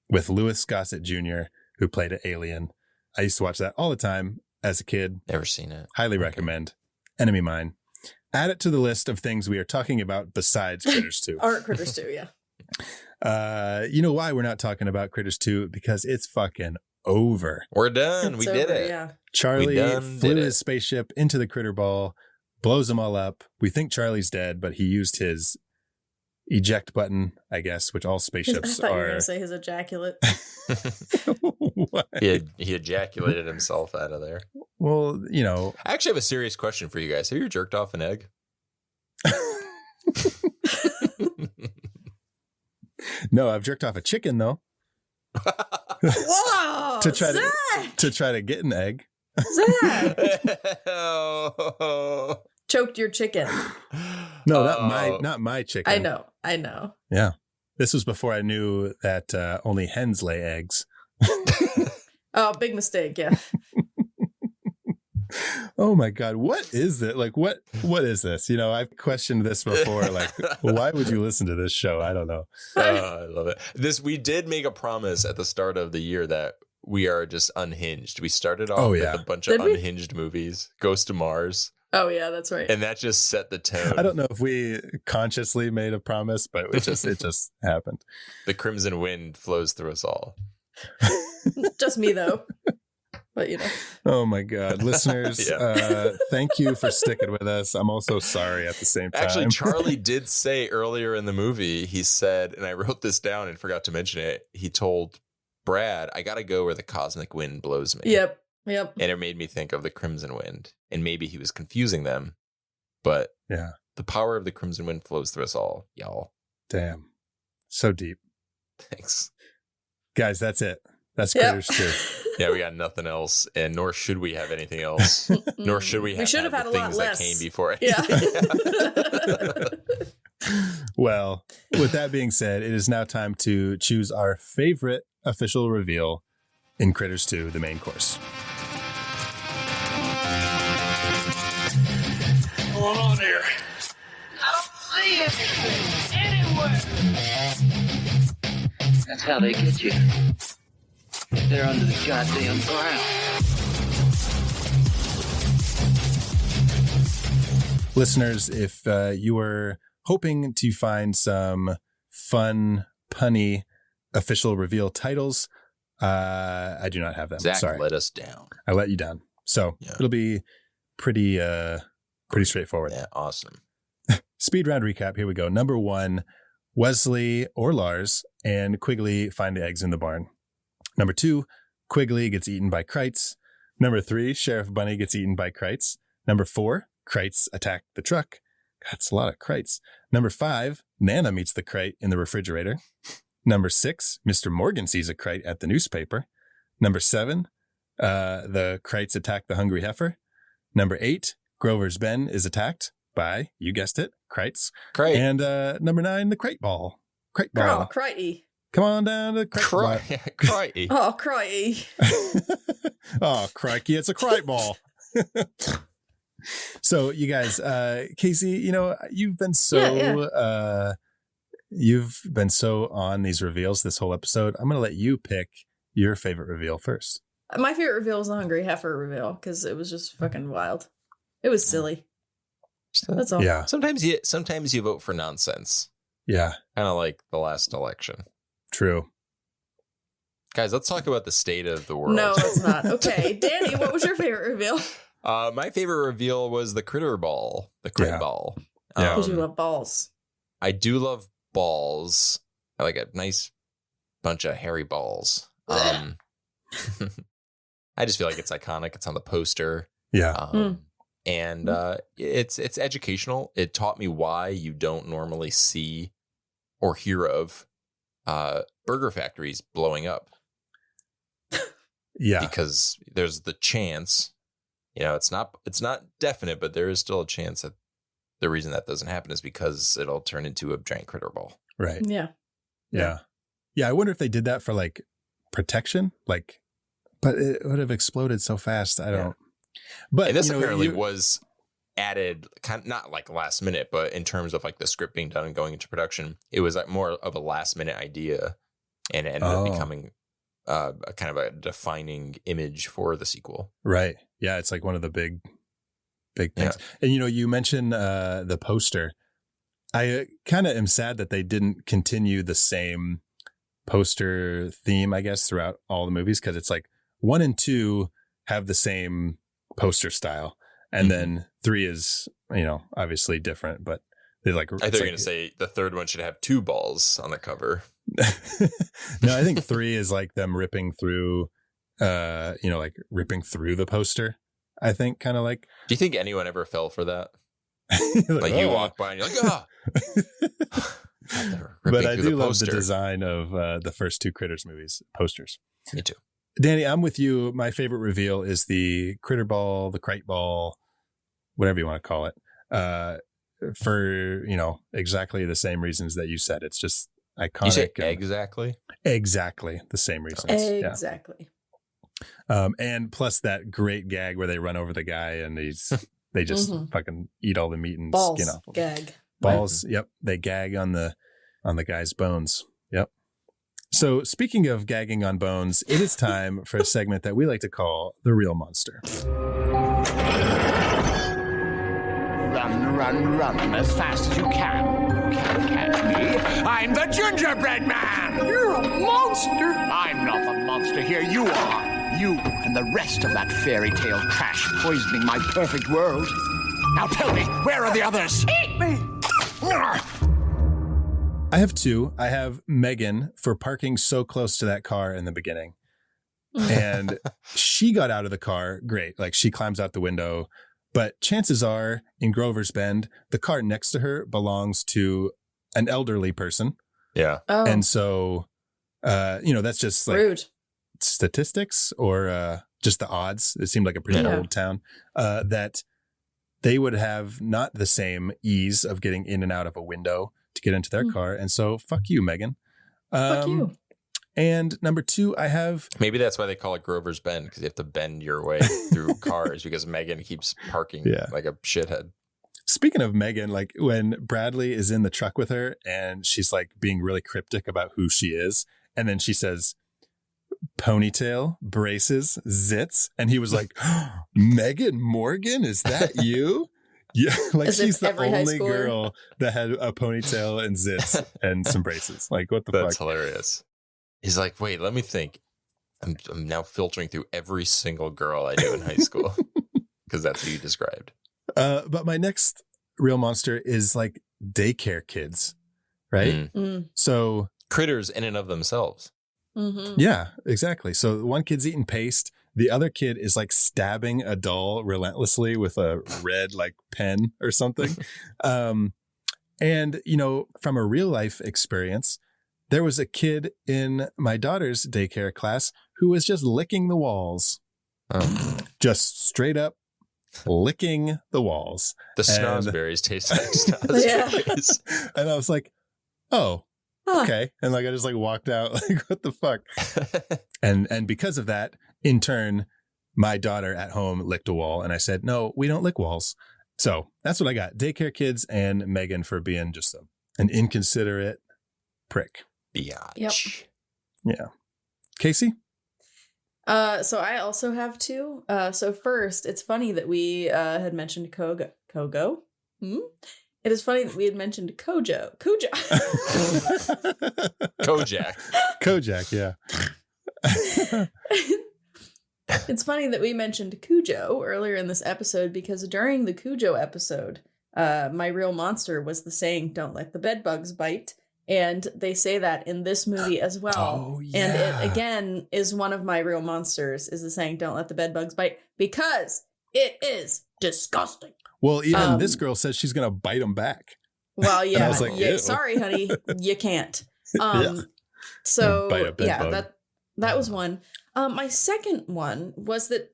With Louis Gossett Jr., who played an alien. I used to watch that all the time as a kid. Never seen it. Highly recommend. Enemy Mine. Add it to the list of things we are talking about besides Critters 2. Or Critters 2, yeah. You know why we're not talking about Critters 2? Because it's fucking over. We're done. We did it. Yeah. Charlie flew his spaceship into the critter ball, blows them all up. We think Charlie's dead, but he used his eject button, I guess, which all spaceships I thought are. you were going to say his ejaculate. What? He ejaculated himself out of there. Well, you know. I actually have a serious question for you guys. Have you jerked off an egg? No, I've jerked off a chicken though. Whoa! to try to get an egg. Zach! Choked your chicken. No, not my chicken. I know. Yeah. This was before I knew that only hens lay eggs. Oh, big mistake, yeah. Oh my God, what is it? Like, what is this? You know, I've questioned this before. Like, why would you listen to this show? I don't know. I love it. We did make a promise at the start of the year that we are just unhinged. We started off with a bunch of unhinged movies. Ghost of Mars. Oh yeah, that's right. And that just set the tone. I don't know if we consciously made a promise, but it just happened. The crimson wind flows through us all. Just me though. But you know. Oh my God, listeners, thank you for sticking with us. I'm also sorry at the same time. Actually, Charlie did say earlier in the movie, he said, and I wrote this down and forgot to mention it. He told Brad, I got to go where the cosmic wind blows me. Yep. And it made me think of the crimson wind. And maybe he was confusing them but Yeah. the power of the Crimson Wind flows through us all, y'all. Damn. So deep. Thanks. Guys, that's it. That's Critters 2. Yeah, we got nothing else, and nor should we have anything else. Nor should we have, We should have had the a lot things less. that came before it. Yeah. Well, with that being said, it is now time to choose our favorite official reveal in Critters 2, the main course. What's going on here? I don't see anything anywhere. That's how they get you. They're under the goddamn ground. Listeners, if you were hoping to find some fun, punny official reveal titles, I do not have them. Zach Sorry. let us down. I let you down. So it'll be pretty straightforward. Yeah, awesome. Speed round recap. Here we go. Number 1, Wesley or Lars and Quigley find the eggs in the barn. Number 2, Quigley gets eaten by Krites. Number 3, Sheriff Bunny gets eaten by Krites. Number 4, Krites attack the truck. That's a lot of Krites. Number 5, Nana meets the Krite in the refrigerator. Number 6, Mr. Morgan sees a Krite at the newspaper. Number 7, the Krites attack the hungry heifer. Number 8, Grover's Bend is attacked by, you guessed it, Krites. Krite. And number 9, the Krite ball. Krite ball. Oh, crikey. Come on down to the Krite ball. Crikey. Oh, crikey. Oh, crikey, it's a Krite ball. So you guys, Casey, you know, you've been so on these reveals this whole episode. I'm going to let you pick your favorite reveal first. My favorite reveal was the hungry heifer reveal because it was just fucking wild. It was silly. That's all. Yeah. Sometimes you vote for nonsense. Yeah. Kind of like the last election. True. Guys, let's talk about the state of the world. No, it's not. Okay. Danny, what was your favorite reveal? My favorite reveal was the critter ball, the crit ball. Yeah. Because you love balls. I do love balls. I like a nice bunch of hairy balls. I just feel like it's iconic. It's on the poster. Yeah. And it's educational. It taught me why you don't normally see or hear of burger factories blowing up. Yeah. Because there's the chance, you know, it's not definite, but there is still a chance that the reason that doesn't happen is because it'll turn into a giant critter ball. Right. Yeah. Yeah. Yeah. I wonder if they did that for like protection, like, but it would have exploded so fast. I don't. But and this apparently was added, kind of, not like last minute, but in terms of like the script being done and going into production, it was like more of a last minute idea, and it ended up becoming a kind of a defining image for the sequel. Right. Yeah. It's like one of the big things. Yeah. And you know, you mentioned the poster. I kind of am sad that they didn't continue the same poster theme, I guess, throughout all the movies, because it's like 1 and 2 have the same poster style, and then 3 is, you know, obviously different, but they like. I thought you were going to say the third one should have 2 balls on the cover. No, I think 3 is like them ripping through, you know, like ripping through the poster. I think kind of like. Do you think anyone ever fell for that? like you walk by and you're like, ah. But I do love the design of the first 2 Critters movies posters. Me too. Danny, I'm with you. My favorite reveal is the critter ball, the Krite ball, whatever you want to call it. For, you know, exactly the same reasons that you said. It's just iconic. You say exactly? Exactly the same reasons. Exactly. Yeah. And plus that great gag where they run over the guy and they just fucking eat all the meat and balls, skin off. Gag. Balls. Yep. They gag on the guy's bones. Yep. So speaking of gagging on bones, it is time for a segment that we like to call The Real Monster. Run, run, run as fast as you can. You can't catch me. I'm the gingerbread man. You're a monster. I'm not the monster here. You are. You and the rest of that fairy tale trash poisoning my perfect world. Now tell me, where are the others? Eat me. I have 2. I have Megan for parking so close to that car in the beginning. And she got out of the car. Great. Like she climbs out the window, But chances are in Grover's Bend, the car next to her belongs to an elderly person. Yeah. Oh, And so, that's just like rude. statistics or just the odds. It seemed like a pretty old town that they would have not the same ease of getting in and out of a window to get into their car. And so fuck you, Megan. Fuck you. And number 2, I have... Maybe that's why they call it Grover's Bend, because you have to bend your way through cars because Megan keeps parking like a shithead. Speaking of Megan, like when Bradley is in the truck with her and she's like being really cryptic about who she is. And then she says, ponytail, braces, zits. And he was like, Megan Morgan, is that you? Yeah, like As she's if the every high only schooler- girl that had a ponytail and zits and some braces. Like, what the That's fuck? hilarious. He's like, wait, let me think. I'm now filtering through every single girl I knew in high school because that's who you described. But my next real monster is like daycare kids, right? So critters in and of themselves. Mm-hmm. yeah, exactly. So one kid's eating paste. The other kid is like stabbing a doll relentlessly with a red like pen or something. And, from a real life experience, there was a kid in my daughter's daycare class who was just licking the walls, just straight up licking the walls. The snozberries taste like snozberries. And I was like, oh, okay. And like, I just like walked out like, what the fuck? And because of that, in turn, my daughter at home licked a wall. And I said, no, we don't lick walls. So that's what I got. Daycare kids and Megan for being just an inconsiderate prick. Biatch. Yep. Yeah. Casey? So I also have 2. So first, it's funny that we had mentioned Kogo. It is funny that we had mentioned Kojak. Kojak, yeah. It's funny that we mentioned Cujo earlier in this episode because during the Cujo episode, my real monster was the saying, don't let the bed bugs bite. And they say that in this movie as well. Oh, yeah. And it, again, is one of my real monsters, is the saying, don't let the bed bugs bite, because it is disgusting. Well, even this girl says she's going to bite them back. Well, yeah. I was like, ew. Sorry, honey, you can't. Yeah. So, Bite a bed yeah, bug. that was one. My second one was that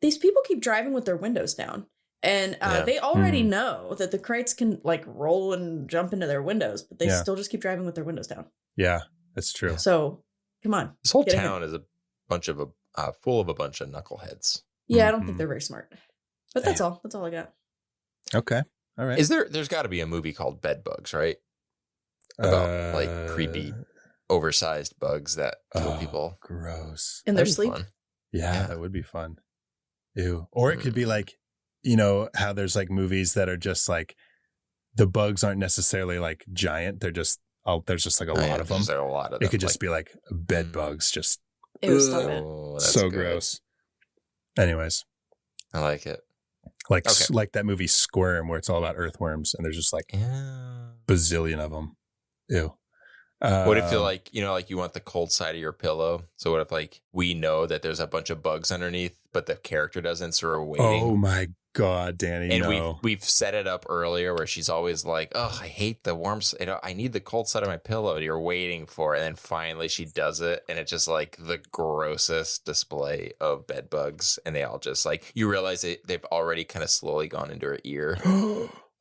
these people keep driving with their windows down. And they already know that the Krites can like roll and jump into their windows, but they still just keep driving with their windows down. Yeah, that's true. So, come on. This whole town is a bunch of full of a bunch of knuckleheads. Yeah, I don't think they're very smart. But that's all. That's all I got. Okay. All right. There's got to be a movie called Bed Bugs, right? About like creepy, oversized bugs that kill people. Gross. In their sleep? Fun. Yeah, that would be fun. Ew. Or it could be like, how there's like movies that are just like the bugs aren't necessarily like giant. They're just, there's just like a lot of them. There's a lot of them. It could just be like bed bugs. Just Ew, stop it. That's so good. gross. Anyways. I like it. Like that movie Squirm where it's all about earthworms and there's just like bazillion of them. Ew. What if you like you want the cold side of your pillow? So what if like we know that there's a bunch of bugs underneath, but the character doesn't, so we're waiting. Oh my God, Danny. And we've set it up earlier where she's always like, oh, I hate the warm side. I need the cold side of my pillow. You're waiting for it. And then finally she does it. And it's just like the grossest display of bed bugs. And they all just like, you realize they've already kind of slowly gone into her ear.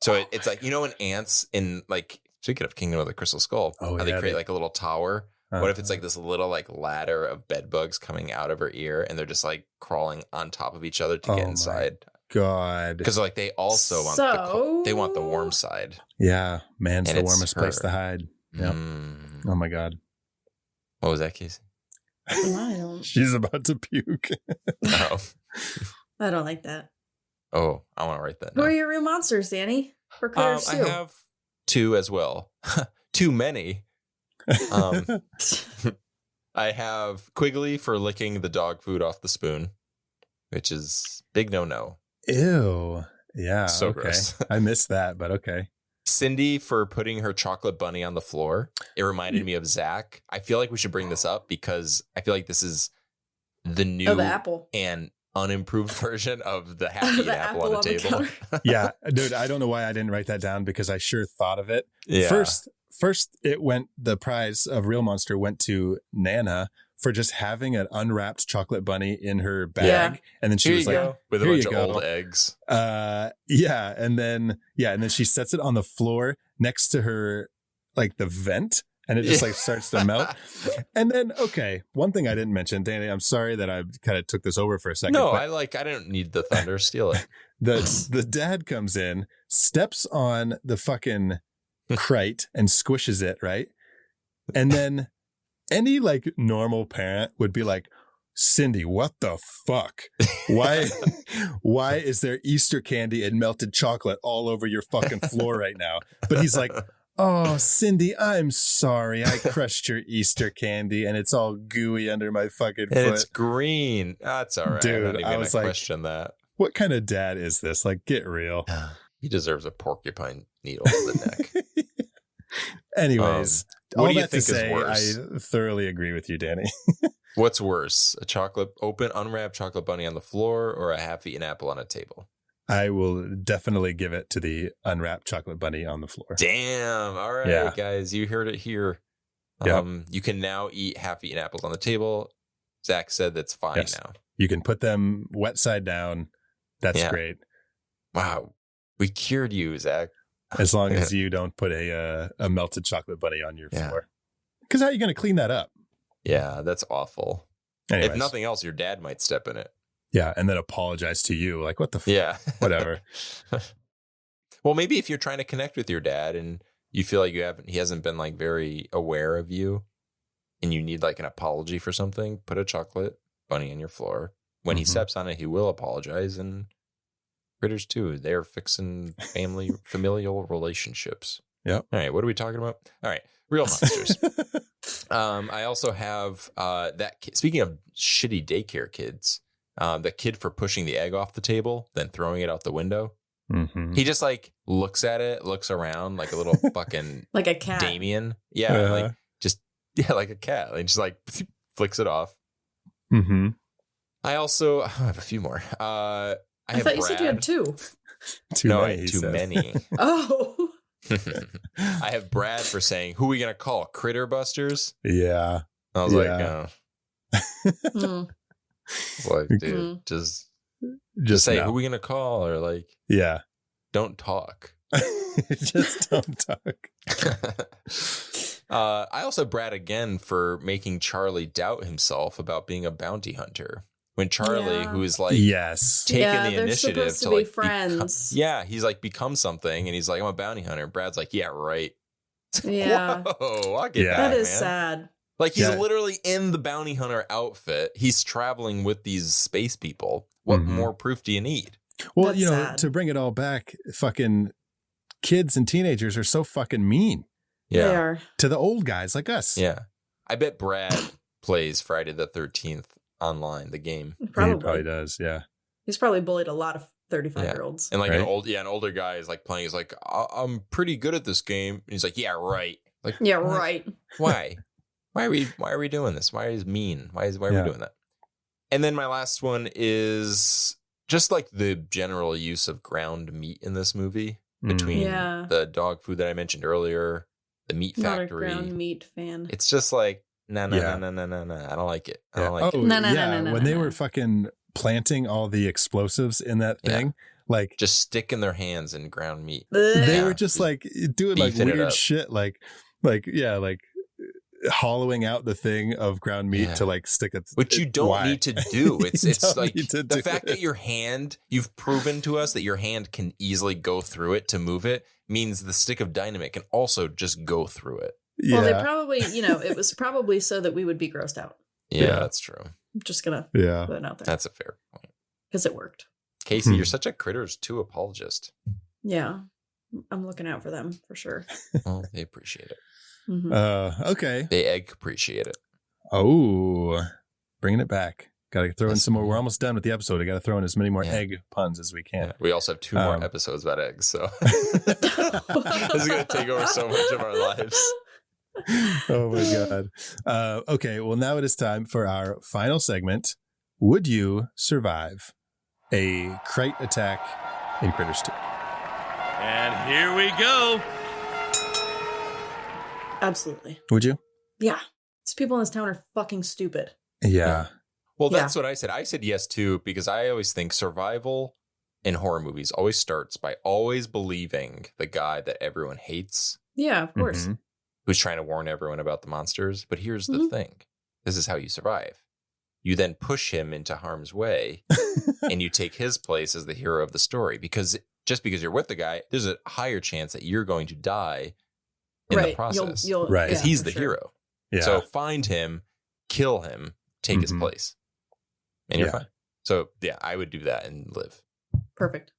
So it's like, when ants in like, speaking of Kingdom of the Crystal Skull, how they create like a little tower. What if it's like this little like ladder of bed bugs coming out of her ear and they're just like crawling on top of each other to get inside? God. Because like they also want they want the warm side. Yeah, man's And the it's warmest place her. to hide. Yep. Oh my God. What was that, Casey? She's about to puke. Oh. I don't like that. Oh, I want to write that Who down. are your real monsters, Danny? For Critters I 2. have 2 as well. Too many. I have Quigley for licking the dog food off the spoon, which is big no. Ew. Yeah. So okay. gross. I missed that, but okay. Cindy for putting her chocolate bunny on the floor. It reminded me of Zach. I feel like we should bring this up because I feel like this is the new the apple. and unimproved version of the happy The apple on the table. Yeah, dude, I don't know why I didn't write that down because I sure thought of it. Yeah. First, the prize of Real Monster went to Nana for just having an unwrapped chocolate bunny in her bag. Yeah. And then she was like, with a bunch of old eggs. Yeah. And then she sets it on the floor next to her, like the vent. And it just like starts to melt. And then, okay, one thing I didn't mention, Danny, I'm sorry that I kind of took this over for a second. No, I don't need the thunder. Steal it. The dad comes in, steps on the fucking Krite and squishes it, right? And then any like normal parent would be like, Cindy, what the fuck? Why is there Easter candy and melted chocolate all over your fucking floor right now? But he's like, oh, Cindy, I'm sorry. I crushed your Easter candy and it's all gooey under my fucking foot. And it's green. That's all right. Dude, I'm not even I was gonna like, question that. What kind of dad is this? Like, get real. He deserves a porcupine needle to the neck. Anyways, what all do you that think to say, is worse? I thoroughly agree with you, Danny. What's worse, unwrapped chocolate bunny on the floor or a half-eaten apple on a table? I will definitely give it to the unwrapped chocolate bunny on the floor. Damn. All right, guys, you heard it here. Yep. You can now eat half-eaten apples on the table. Zach said that's fine now. You can put them wet side down. That's great. Wow. We cured you, Zach. As long as you don't put a melted chocolate bunny on your floor. Because how are you going to clean that up? Yeah, that's awful. Anyways. If nothing else, your dad might step in it. Yeah, and then apologize to you. Like, what the fuck? Yeah. Whatever. Well, maybe if you're trying to connect with your dad and you feel like he hasn't been like very aware of you and you need like an apology for something, put a chocolate bunny on your floor. When he steps on it, he will apologize. And Critters too. They're fixing familial relationships. Yeah. All right. What are we talking about? All right. Real monsters. I also have speaking of shitty daycare kids, the kid for pushing the egg off the table, then throwing it out the window. Mm-hmm. He just like looks at it, looks around like a little fucking like a cat. Damien. Yeah. Like a cat. And just like flicks it off. Mm-hmm. I have a few more. I thought you said you had two. Too many. Oh. I have Brad for saying, who are we going to call? Critter Busters? Yeah. I was like, oh. Like, dude, just say, who are we going to call? Or like, don't talk. Just don't talk. I also have Brad again for making Charlie doubt himself about being a bounty hunter. When Charlie, who is like taking the initiative to like friends. He's like become something, and he's like, I'm a bounty hunter. Brad's like, yeah, right. Yeah. Whoa, I get that is man. sad. Like he's literally in the bounty hunter outfit. He's traveling with these space people. What more proof do you need? Well, That's to bring it all back, fucking kids and teenagers are so fucking mean. Yeah. They are. To the old guys like us. Yeah. I bet Brad plays Friday the 13th online, the game. Probably. He probably does, yeah. He's probably bullied a lot of 35-years. And like an older guy is like playing, he's like, I'm pretty good at this game. And he's like, yeah, right. Like, yeah, right. Why? Why are we doing this? Why is mean? Why are we doing that? And then my last one is just like the general use of ground meat in this movie between the dog food that I mentioned earlier, the meat factory. Not a ground meat fan. It's just like, no. I don't like it. I don't like it. No. When they were fucking planting all the explosives in that thing, like just sticking their hands in ground meat. They were just like doing like weird shit, like hollowing out the thing of ground meat to like stick it. Which you don't need to do. It's like the fact that your hand, you've proven to us that your hand can easily go through it to move it, means the stick of dynamite can also just go through it. Well, they probably, it was probably so that we would be grossed out. Yeah, that's true. I'm just going to put it out there. That's a fair point. Because it worked. Casey, you're such a Critters 2 apologist. Yeah. I'm looking out for them for sure. Well, they appreciate it. Mm-hmm. Okay. They appreciate it. Oh, bringing it back. Got to throw in some more. We're almost done with the episode. I got to throw in as many more egg puns as we can. Yeah. We also have 2 more episodes about eggs. So this is going to take over so much of our lives. Oh my God. Okay. Well, now it is time for our final segment, would you survive a Krite attack in Critters 2? And here we go. Absolutely. Would you? Yeah. These people in this town are fucking stupid. Yeah. Well, that's what I said. I said yes, too, because I always think survival in horror movies always starts by always believing the guy that everyone hates. Yeah, of course. Mm-hmm. Who's trying to warn everyone about the monsters. But here's the thing. This is how you survive. You then push him into harm's way and you take his place as the hero of the story. Because just because you're with the guy, there's a higher chance that you're going to die in the process. Right. Because he's the hero. Yeah. So find him, kill him, take his place. And you're fine. So, yeah, I would do that and live. Perfect.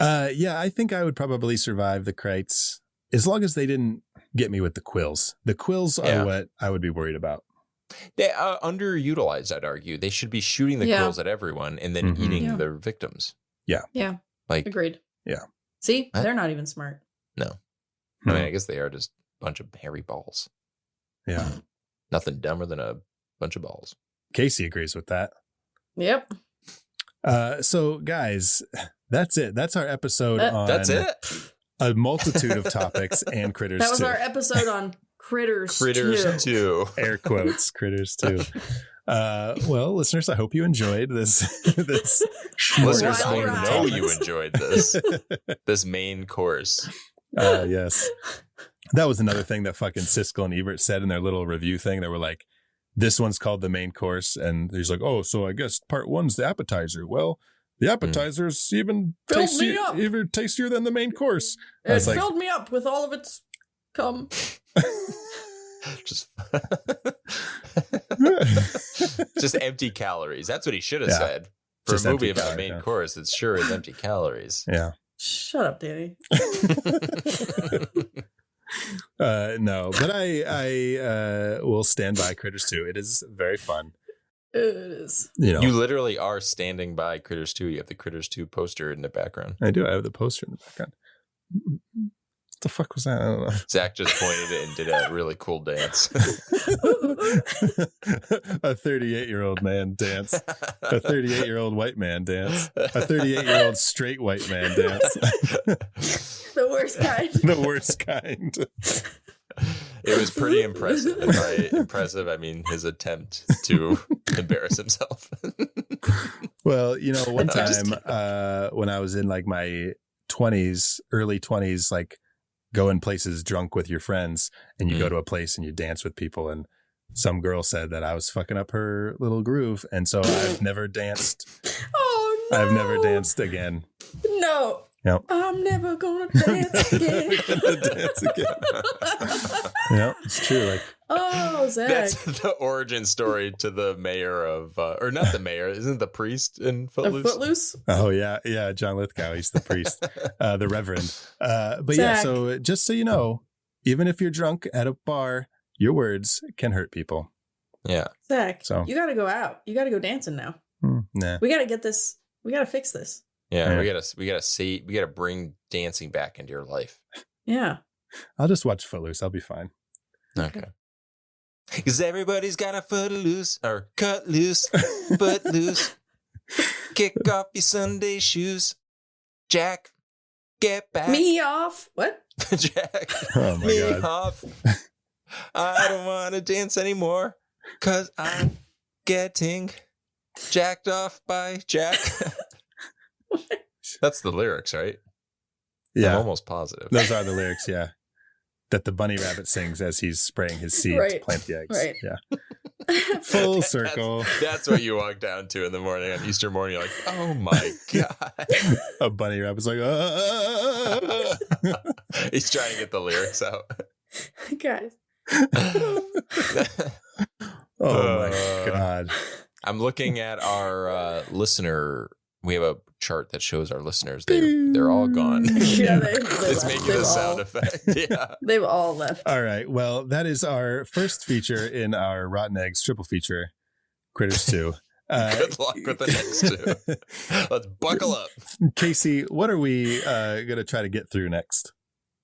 Yeah, I think I would probably survive the Krites as long as they didn't get me with the quills. The quills are what I would be worried about. They underutilized, I'd argue. They should be shooting the quills at everyone and then eating their victims. Yeah. Yeah. Like, agreed. Yeah. See, they're not even smart. No. I mean, I guess they are just a bunch of hairy balls. Yeah. Nothing dumber than a bunch of balls. Casey agrees with that. Yep. So, guys, that's it. That's our episode on... That's it? A multitude of topics and Critters 2. That was our episode on Critters 2. Critters 2. Air quotes, Critters 2. Well, listeners, I hope you enjoyed this. Listeners, I know you enjoyed this main course. Yes. That was another thing that fucking Siskel and Ebert said in their little review thing. They were like, this one's called the main tastier, and he's like, oh, so I guess part 1's the appetizer. Well, the appetizer's even tastier than the main course. It filled me up with all of its cum. Just empty calories. That's what he should have said. For just a movie about a main course, it sure is empty calories. Yeah. Shut up, Danny. No, but I will stand by Critters 2. It is very fun. It is. You literally are standing by Critters 2. You have the Critters 2 poster in the background. I do. I have the poster in the background. What the fuck was that? I don't know. Zach just pointed it and did a really cool dance. A 38-year-old man dance. A 38-year-old white man dance. A 38-year-old straight white man dance. The worst kind. The worst kind. It was pretty impressive. And by impressive, I mean his attempt to embarrass himself. Well, one time when I was in like my 20s, early 20s, like going places drunk with your friends, and you go to a place and you dance with people, and some girl said that I was fucking up her little groove, and so I've never danced. Oh no! I've never danced again. No. Yep. I'm never gonna dance again. Yeah, it's true. Like, oh, Zach. That's the origin story to the mayor of, or not the mayor, isn't it the priest in Footloose? Footloose? Oh, yeah, John Lithgow, he's the priest, the reverend. But Zach. Yeah, so just so you know, even if you're drunk at a bar, your words can hurt people. Yeah. Zach, so you gotta go out. You gotta go dancing now. Nah. We gotta get this, we gotta fix this. Yeah, we gotta bring dancing back into your life. Yeah. I'll just watch Footloose. I'll be fine. Okay. Because everybody's got a foot loose or cut loose, foot loose. Kick off your Sunday shoes. Jack, get back. Me off. What? Jack, oh my me God. off. I don't want to dance anymore because I'm getting jacked off by Jack. That's the lyrics, right? Yeah. I'm almost positive. Those are the lyrics, yeah. That the bunny rabbit sings as he's spraying his seed to plant the eggs. Right. Yeah. Full circle. That's what you walk down to in the morning on Easter morning. You're like, oh my God. A bunny rabbit's like, He's trying to get the lyrics out. Guys. Oh my God. I'm looking at our listener. We have a chart that shows our listeners. They're all gone. Yeah, it's making the sound effect. Yeah. They've all left. All right. Well, that is our first feature in our Rotten Eggs triple feature, Critters 2. Good luck with the next two. Let's buckle up. Casey, what are we going to try to get through next?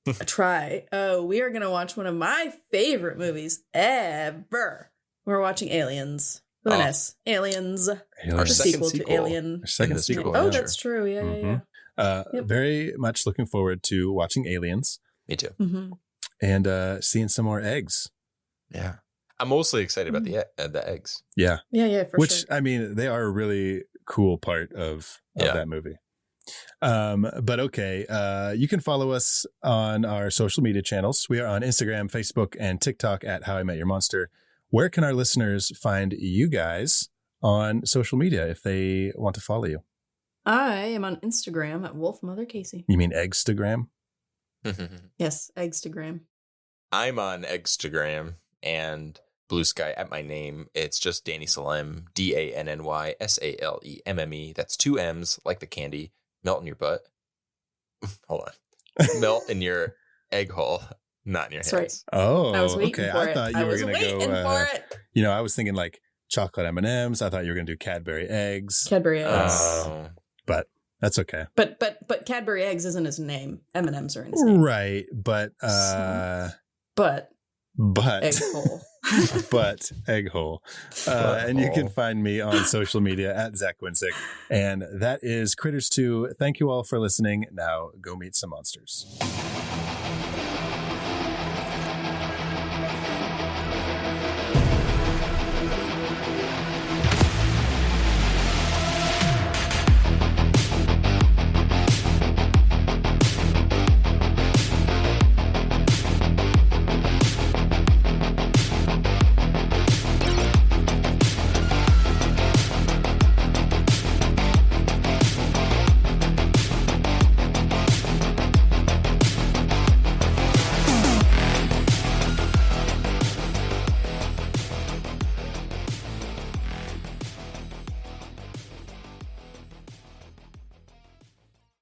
We are going to watch one of my favorite movies ever. We're watching Aliens. With an S. Aliens. Our second sequel sequel. to Alien. Our second sequel. Oh, yeah. that's true. Yeah. Yep. Very much looking forward to watching Aliens. Me too. And seeing some more eggs. Yeah. I'm mostly excited about the eggs. Yeah. Yeah, for Which, sure. I mean, they are a really cool part of that movie. But okay, you can follow us on our social media channels. We are on Instagram, Facebook, and TikTok at How I Met Your Monster. Where can our listeners find you guys on social media if they want to follow you? I am on Instagram at Wolf Mother Casey. You mean Eggstagram? Yes, Eggstagram. I'm on Eggstagram and Blue Sky at my name. It's just Danny Salem, DANNYSALEMME. That's 2 M's, like the candy. Melt in your butt. Hold on. Melt in your egg hole, not in your hands. Right. Oh, I was waiting okay. for I it. thought you were going to go. For it. I was thinking like chocolate M&Ms. I thought you were going to do Cadbury eggs. Cadbury eggs. But that's okay. But Cadbury eggs isn't his name. M&Ms are in his name. Right, but egg hole. but egg hole. And you can find me on social media at Zach Winsick. And that is Critters 2. Thank you all for listening. Now go meet some monsters.